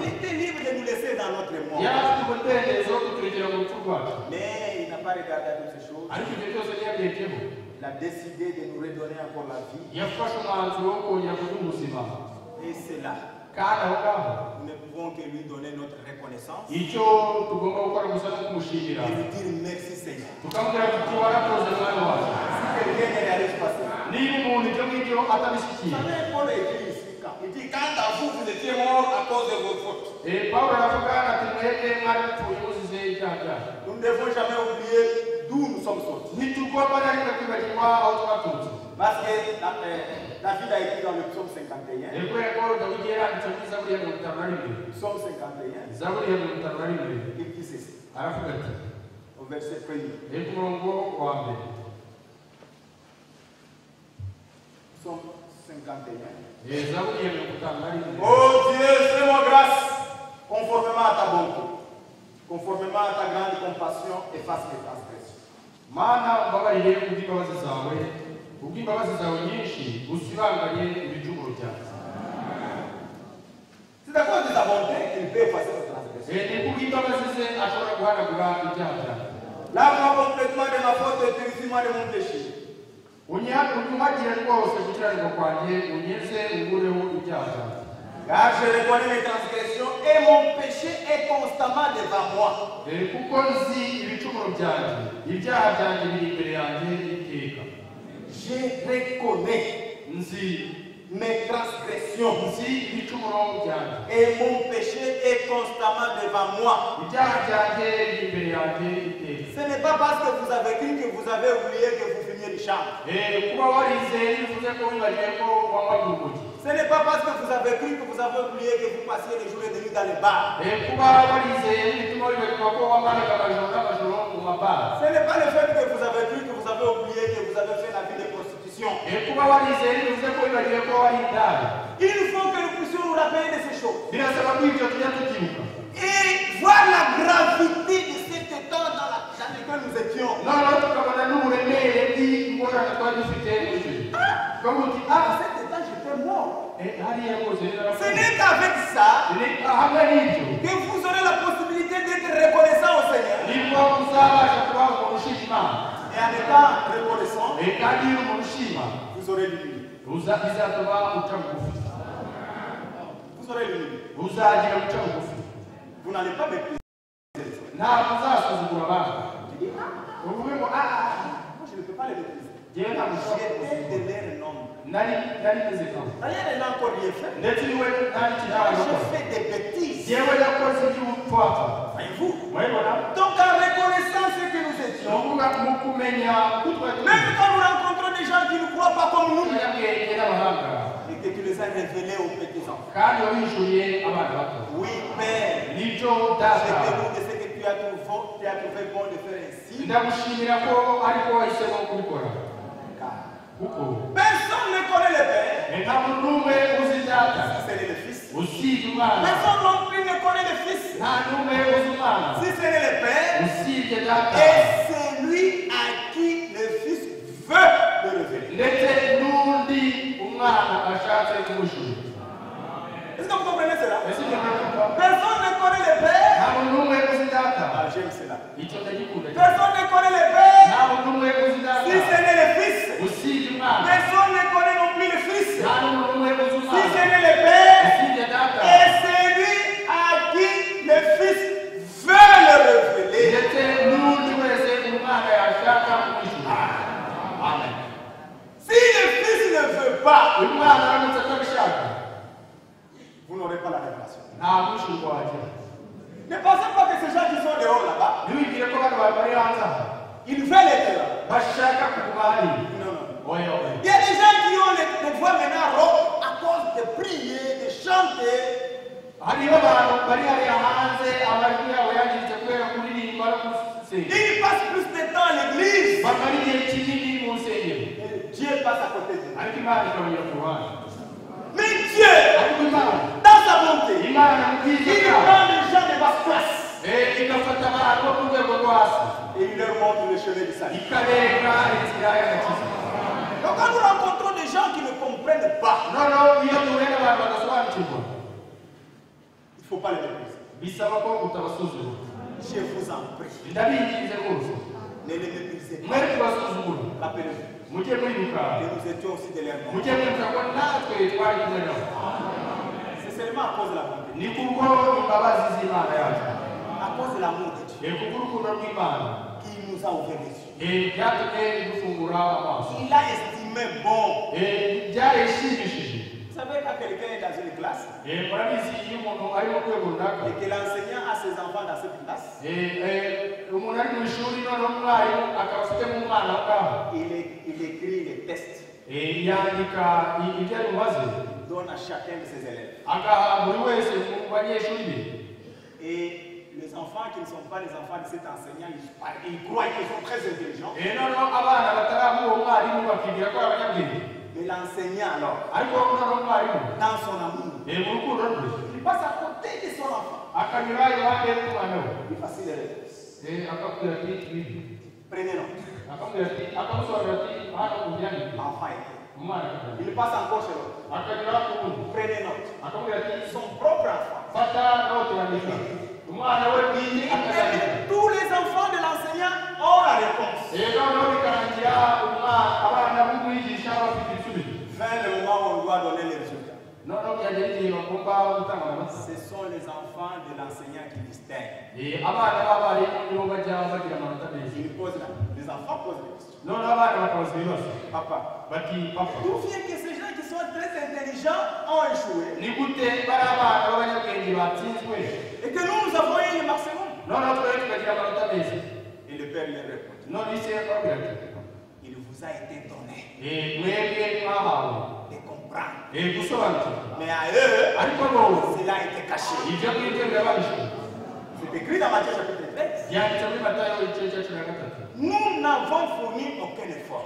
était libre de nous laisser dans notre mort. Mais il n'a pas regardé à toutes ces choses. Il a décidé de nous redonner encore la vie. Et c'est là. Nous ne pouvons que lui donner notre reconnaissance. Et lui dire merci Seigneur. Si quelqu'un n'est allé se passer. Paul écrit ici. Il dit quand à vous, vous étiez morts à cause de vos fautes. Nous ne devons jamais oublier d'où nous sommes sortis. Parce que David a écrit dans le psaume 51. Psaume 51. Il dit ceci. Au verset 1er. Psaume 51. Oh Dieu, fais-moi grâce, conformément à ta bonté, conformément à ta grande compassion, efface mes transgressions. C'est à cause de ta bonté qu'il peut effacer nos transgressions. Lave-moi complètement de ma faute et purifie-moi de mon péché. Car je reconnais mes transgressions et mon péché est constamment devant moi. Je reconnais mes transgressions et mon péché est constamment devant moi. Ce n'est pas parce que vous avez cru que vous avez oublié que vous finiez le champ. Ce n'est pas parce que vous avez cru que vous avez oublié que vous passiez les jours et les nuits dans les bars. Ce n'est pas le fait que vous avez cru que vous avez oublié que vous avez fait la vie de prostitution. Il faut que nous puissions nous rappeler de ces choses. Et voir la gravité de cet état dans lequel nous étions. Ah, cet état, j'étais mort. Ce n'est qu'avec ça que vous aurez la possibilité d'être reconnaissant au Seigneur. Et en étant reconnaissant, vous aurez l'unité. Vous aurez l'unité. Vous n'allez pas mépriser. Tu dis, moi je ne peux pas les mépriser. J'étais de leur nombre. D'ailleurs, elle n'a encore rien fait. J'ai fait des bêtises. Voyez-vous? Donc, en reconnaissant ce que nous étions, même quand nous rencontrons des gens qui ne croient pas comme nous, et que tu les as révélés aux petits-enfants. Oui, Père, je te loue de ce que tu as trouvé bon de faire ainsi. Personne ne connaît le Père. Si c'est le Fils. Personne non plus ne connaît le Fils. Si c'est le Père. Et c'est lui à qui le Fils veut le révéler. Est-ce que vous comprenez cela? Personne ne connaît le Père. Ah, j'aime cela. Personne ne connaît le Père. Si ce n'est le Fils. Personne ne connaît non plus le Fils. Si ce n'est le Père. Et c'est lui à qui le Fils veut le révéler. Amen. Si le Fils ne veut pas, vous n'aurez pas la révélation. Ne pensez pas que ces gens qui sont dehors là-bas, ils veulent être là. Non. Il y a des gens qui ont des voix maintenant rock à cause de prier, de chanter. Ils passent plus de temps à l'église. Et Dieu passe à côté d'eux. Mais Dieu, dans sa bonté, il prend des gens de basse classe. Et il leur montre le chemin du salut. Donc quand nous rencontrons des gens qui ne comprennent pas, il ne faut pas les mépriser. Je vous en prie. Ne les méprisez pas. Rappelez-vous. nous étions aussi de leur monde. C'est seulement à cause de la bonté. À cause de l'amour de Dieu. Qui nous a ouvert les yeux. Il a estimé bon. Vous savez quand quelqu'un est dans une classe et que l'enseignant a ses enfants dans cette classe, il écrit les tests. Il donne à chacun de ses élèves. Et les enfants qui ne sont pas les enfants de cet enseignant, ils croient qu'ils sont très intelligents. Mais l'enseignant alors, dans son amour, il passe à côté de son enfant. Il facile les réponses. Prenez note. Enfant. Il passe encore chez l'autre. Prenez note. Son propre enfant. Tous les enfants de l'enseignant ont la réponse. Vers le moment où on doit donner les résultats. Ce sont les enfants de l'enseignant qui distinguent. Les enfants posent des questions. Papa, d'où vient que ces gens qui sont très intelligents ont échoué? Et que nous avons eu le maximum. Et le père lui répond. Il vous a été donné de comprendre. Mais à eux, cela a été caché. C'est écrit dans Matthieu chapitre 13. Nous n'avons fourni aucun effort.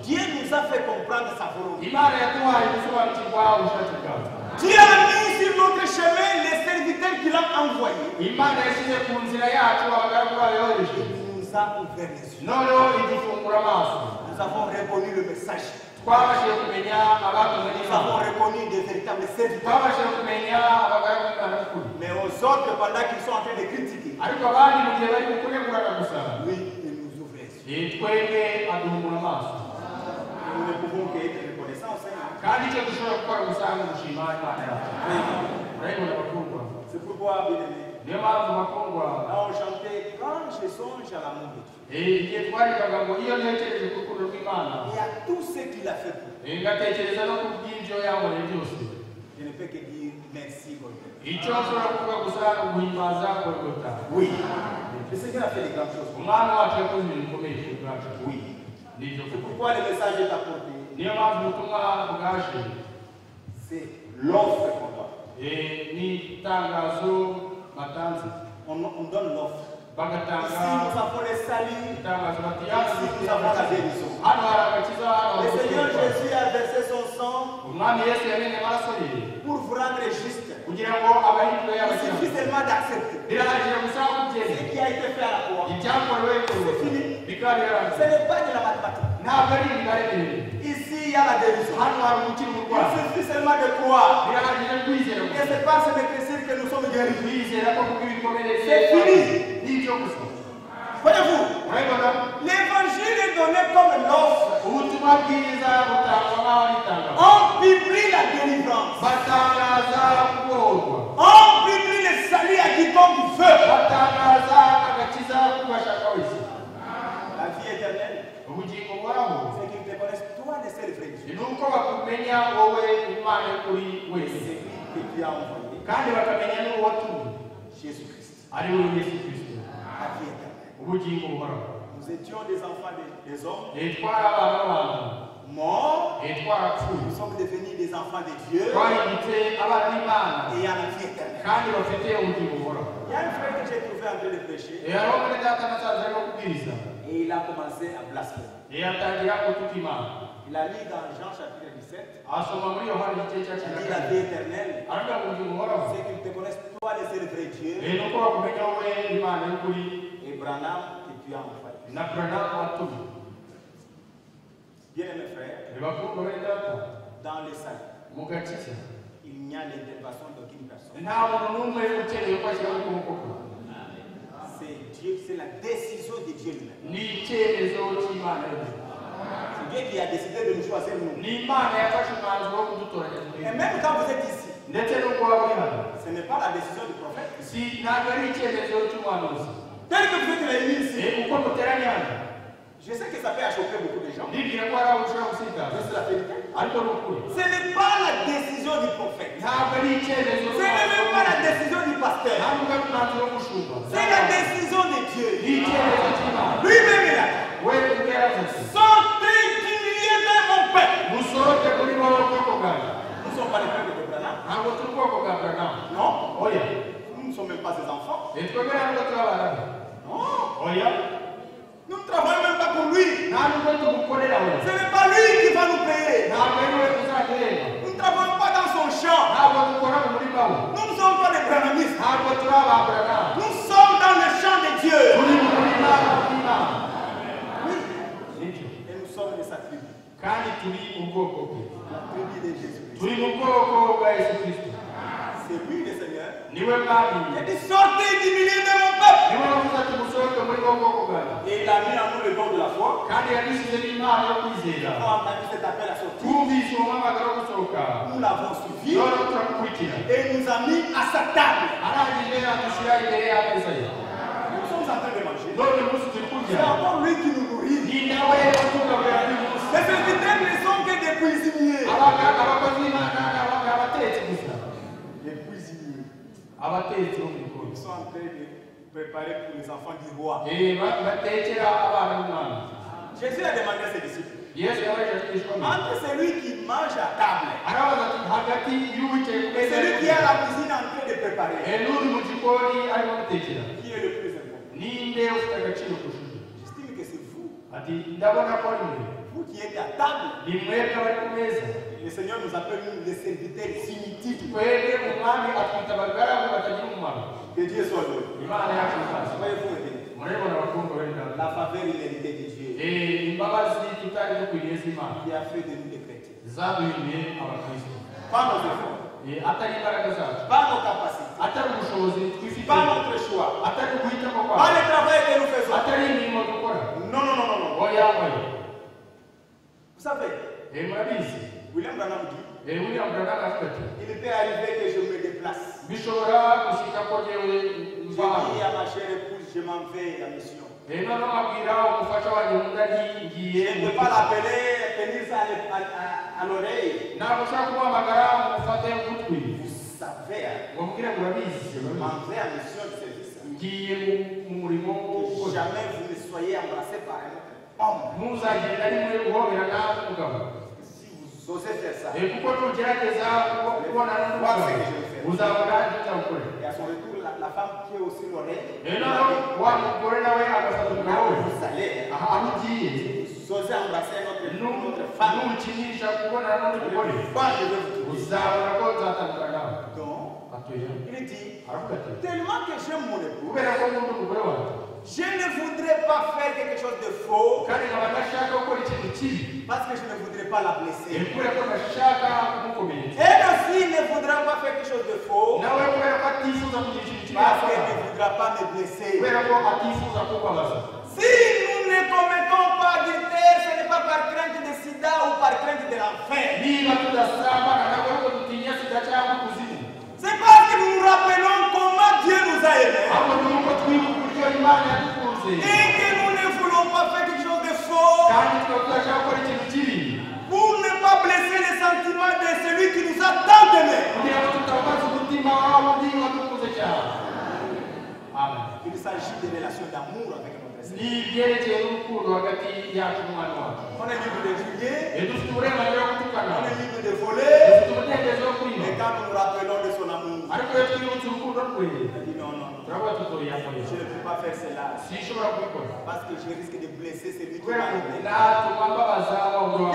Dieu nous a fait comprendre sa volonté. Dieu a mis sur notre chemin les serviteurs qu'il a envoyés. Il nous a ouvert les yeux. Nous avons reconnu le message. Nous avons reconnu des véritables serviteurs. Mais aux autres, pendant qu'ils sont en train de critiquer, lui, il nous ouvre les yeux. Nous ne pouvons qu'être reconnaissants au Seigneur. C'est pourquoi, bien aimé, on chantait quand je songe à l'amour de Dieu. Et à tout ce qu'il a fait pour nous. Je ne peux que dire merci Golgotha. Oui. Le Seigneur a fait des grandes choses. Oui. C'est pourquoi le message est apporté. C'est l'offre qu'on doit. On donne l'offre. Ici nous avons les saluts. Ici nous avons la guérison. Le Seigneur Jésus a versé son sang pour vous rendre juste. Il suffit seulement d'accepter ce qui a été fait à la croix. C'est fini. Ce n'est pas de la mathématique. Ici il y a la guérison. Il suffit seulement de croire. Et c'est pas ce que nous sommes guéris. C'est fini. Voyez-vous, l'évangile est donné comme l'offre. On publie la délivrance. On publie le salut à quiconque veut. La vie éternelle, c'est qu'ils te connaissent toi le seul vrai Dieu. C'est lui que tu as envoyé. Jésus-Christ. La vie éternelle. Nous étions des enfants des hommes. Morts. Nous sommes devenus des enfants de Dieu. Et il y a la vie éternelle. Il y a un frère que j'ai trouvé en train de prêcher. Et il a commencé à blasphémer. Il a lu dans Jean chapitre 17. Il dit la vie éternelle. C'est qu'ils te connaissent toi le seul vrai Dieu. Et Branham que tu as envoyé. Bien aimé frère, dans les salles, il n'y a l'intervention d'aucune personne. C'est Dieu, c'est la décision de Dieu. Dieu lui-même.
C'est
Dieu qui a décidé de nous choisir nous.
Et
Et même quand vous êtes ici, ce n'est pas la décision du prophète. Tel que vous êtes réunis ici, je sais que ça peut choquer beaucoup de gens. C'est la vérité. Ce n'est pas la décision du prophète. Ce n'est même pas la décision du pasteur. C'est la décision de Dieu. Lui-même il a dit, sortez d'humilier de mon peuple. Nous ne sommes pas les peuples de Branham. Non. Nous ne sommes même pas ses enfants. Non. Nous ne travaillons même pas pour lui. Ce n'est pas lui qui va nous payer. Nous ne travaillons pas dans son champ. Nous ne sommes pas des branhamistes. Nous sommes dans le champ de Dieu. Oui. Et nous sommes de sa tribu. La tribu de Jésus. C'est lui le Seigneur. Il a dit sortez d'humilier de mon peuple. Et il a mis en nous le don de la foi. On a mis cet appel à sortir. Nous l'avons suivi. Et il nous a mis à sa table. Nous sommes en train de manger. C'est encore lui qui nous nourrit. Les serviteurs ne sont que des cuisiniers. Les cuisiniers. Ils sont en train de préparer pour les enfants du roi. Jésus a demandé à ses disciples. Entre celui qui mange à table et celui qui est à la cuisine en train de préparer, qui est le plus important? J'estime que c'est vous. Vous qui êtes à table. Le Seigneur nous appelle nous les serviteurs inutiles. Que Dieu soit loué. Voyez-vous aider. La faveur illimitée de Dieu qui a fait de nous des chrétiens. Pas nos efforts, pas nos capacités, pas notre choix, pas le travail que nous faisons. Non. Vous savez, William Branham dit, il peut arriver que je me déplace. J'ai dit à ma chère épouse, je m'en vais à la mission. Je ne peux pas l'appeler, tenir ça à l'oreille. Vous savez, je m'en vais à la mission de service. Jamais vous ne soyez embrassé par un homme. Si vous osez faire ça, et à son retour, la femme qui est aussi l'oreille, vous allez, vous osez embrasser notre femme. Il dit, tellement que j'aime mon époux, je ne voudrais pas faire quelque chose de faux parce que je ne voudrais pas la blesser. Et aussi, il ne voudra pas faire quelque chose de faux parce qu'elle ne voudra pas me blesser. Si nous ne commettons pas d'adultère, ce n'est pas par crainte de sida ou par crainte de l'enfer. C'est parce que nous nous rappelons comment Dieu nous a aimés. Et que nous ne voulons pas faire quelque chose de faux pour ne pas blesser les sentiments de celui qui nous a tant aimés. Il s'agit de relations d'amour avec notre Seigneur. On est libre de crier, on est libre de voler, mais quand nous nous rappelons de son amour, il dit non. Je ne peux pas faire cela parce que je risque de blesser celui qui m'a aimé.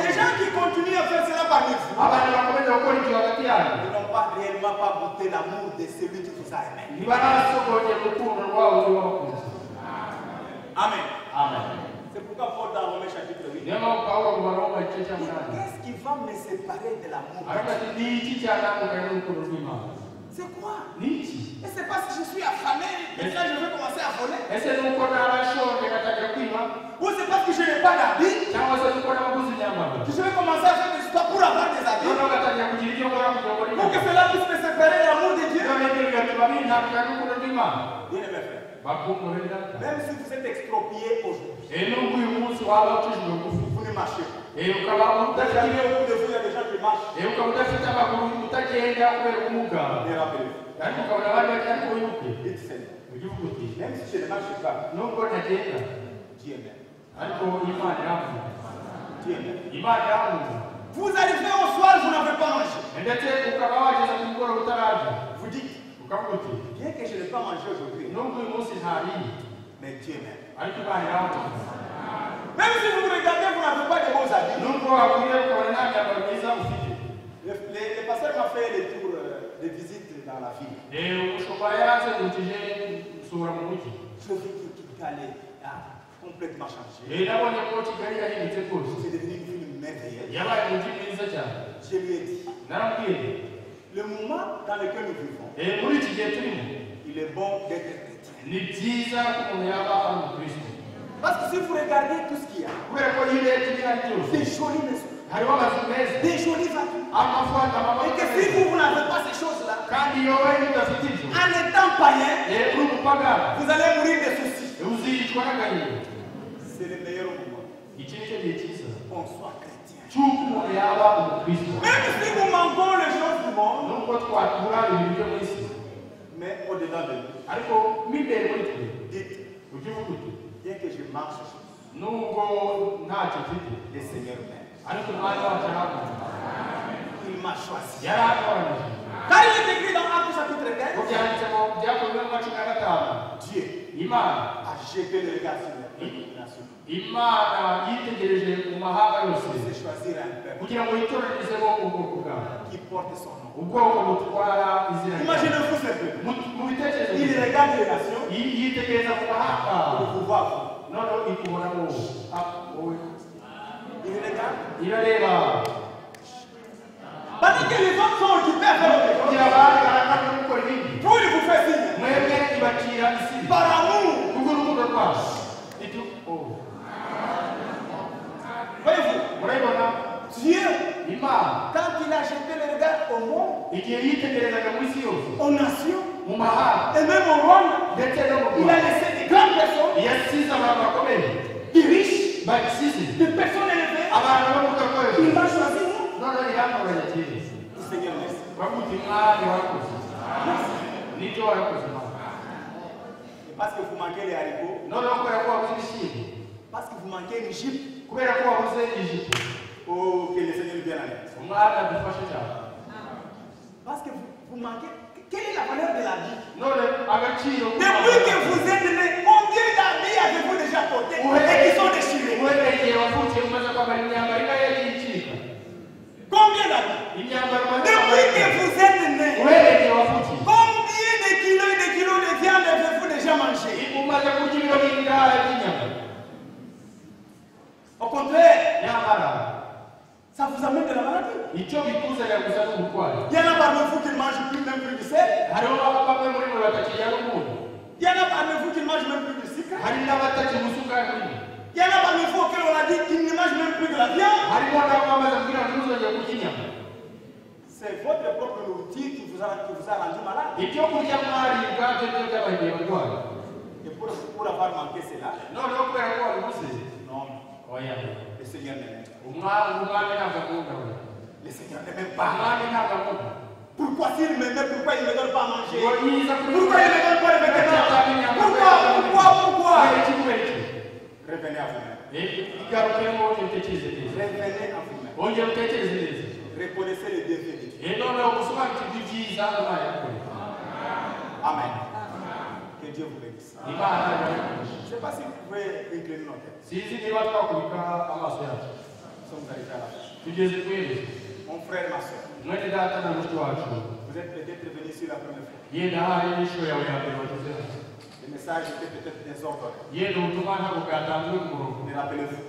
Les gens qui continuent à faire cela parmi vous, ils n'ont pas réellement goûté l'amour de celui qui vous a aimé. Amen. C'est pourquoi Paul dans Romains chapitre 8, qu'est-ce qui va me séparer de l'amour? C'est quoi? Et c'est parce que je suis affamé. Et là, je vais commencer à voler. Ou c'est parce que je n'ai pas d'habits que je vais commencer à faire des histoires pour avoir des habits. Pour que cela puisse me séparer de l'amour de Dieu. Bien aimé frère. Même si vous êtes exproprié aujourd'hui, vous ne marchez pas. Vous avez dit au bout de vous, il y a des gens qui marchent. Mais rappelez-vous. Dites Seigneur. Même si je ne marche pas, Dieu m'aime. Dieu m'aime. Vous arrivez au soir, vous n'avez pas mangé. Vous dites, bien que je n'ai pas mangé aujourd'hui, mais Dieu m'aime. Même si vous regardez, vous n'avez pas de beaux habits. Le pasteur m'a fait les tours de visite dans la ville. Je vis que tout allait complètement changé. C'est devenu une ville merveilleuse. Je lui ai dit, le moment dans lequel nous vivons, il est bon d'être chrétien. Parce que si vous regardez tout ce qu'il y a, des jolies maisons, des jolies voitures, et que si vous n'avez pas ces choses-là, en étant païen, vous allez mourir de soucis. C'est le meilleur moment. On soit chrétien. Même si nous manquons les choses du monde, mais au-delà de nous, dites, bien que je marche, le Seigneur m'aime. Il m'a choisi. Car il est écrit dans Actes chapitre 15, Dieu a jeté le regard sur la nation. Il s'est choisi un peuple qui porte son nom. Imaginez-vous ce peuple. Il regarde les nations. Il vous voit. Il regarde. Pendant que les hommes sont occupés à faire autre chose, pour il vous fait signe. Par amour. Voyez-vous, Dieu, quand il a jeté le regard au monde, aux nations, et même au monde, il a laissé des grandes personnes, des riches, des personnes élevées. Il m'a choisi. Seigneur, merci. Parce que vous manquez les haricots. Parce que vous manquez l'Égypte. Oh, que le Seigneur vienne à l'aide. Parce que vous manquez. Quelle est la valeur de la vie? Depuis que vous êtes né, combien d'habits avez-vous déjà portés et qui sont déchirés? Combien d'habits? Depuis que vous êtes né, combien de kilos et de kilos de viande avez-vous déjà mangé? Au contraire, ça vous amène de la maladie. Il y en a parmi vous qui ne mangent plus même plus du sel. Il y en a parmi vous qui ne mangent même plus du sucre. Il y en a parmi vous auxquels on a dit qu'ils ne mangent même plus de la viande. C'est votre propre nourriture qui vous a rendu malade. Et pour avoir manqué cela, non. Le Seigneur n'aime pas. Le Seigneur ne m'aime pas. Pourquoi s'il m'aimait, pourquoi il ne me donne pas à manger? Pourquoi il ne me donne pas le vêtement? Pourquoi? Revenez à vous-même. Revenez à vous-même. Reconnaissez les bienfaits de Dieu. Amen. Que Dieu vous bénisse. Je ne sais pas si vous pouvez incliner nos têtes. Nous sommes arrivés à la fin. Mon frère, ma soeur, vous êtes peut-être venus ici la première fois. Le message était peut-être désordonné. Mais rappelez-vous,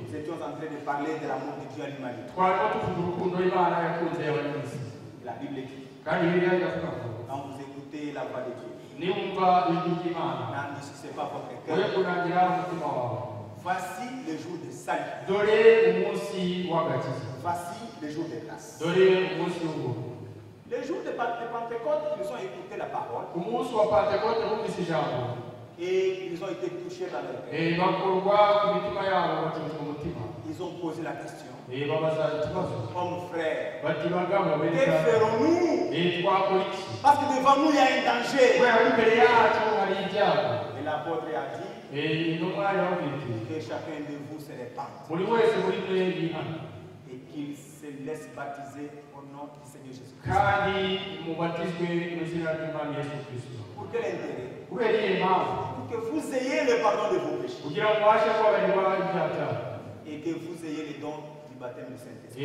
nous étions en train de parler de l'amour de Dieu à l'humanité. La Bible dit Quand vous écoutez la voix de Dieu, n'endurcissez pas votre cœur. Voici le jour de salut. Voici le jour de grâce. Le jour de Pentecôte, ils ont écouté la parole. Et ils ont été touchés dans leur cœur. Ils ont posé la question. Comme frère, que ferons-nous? Parce que devant nous, il y a un danger. Et l'apôtre a dit que chacun de vous se répande. Et qu'il se laisse baptiser au nom du Seigneur Jésus-Christ. Pour quel intérêt? Pour que vous ayez le pardon de vos péchés. Et que vous ayez le don du baptême du Saint-Esprit.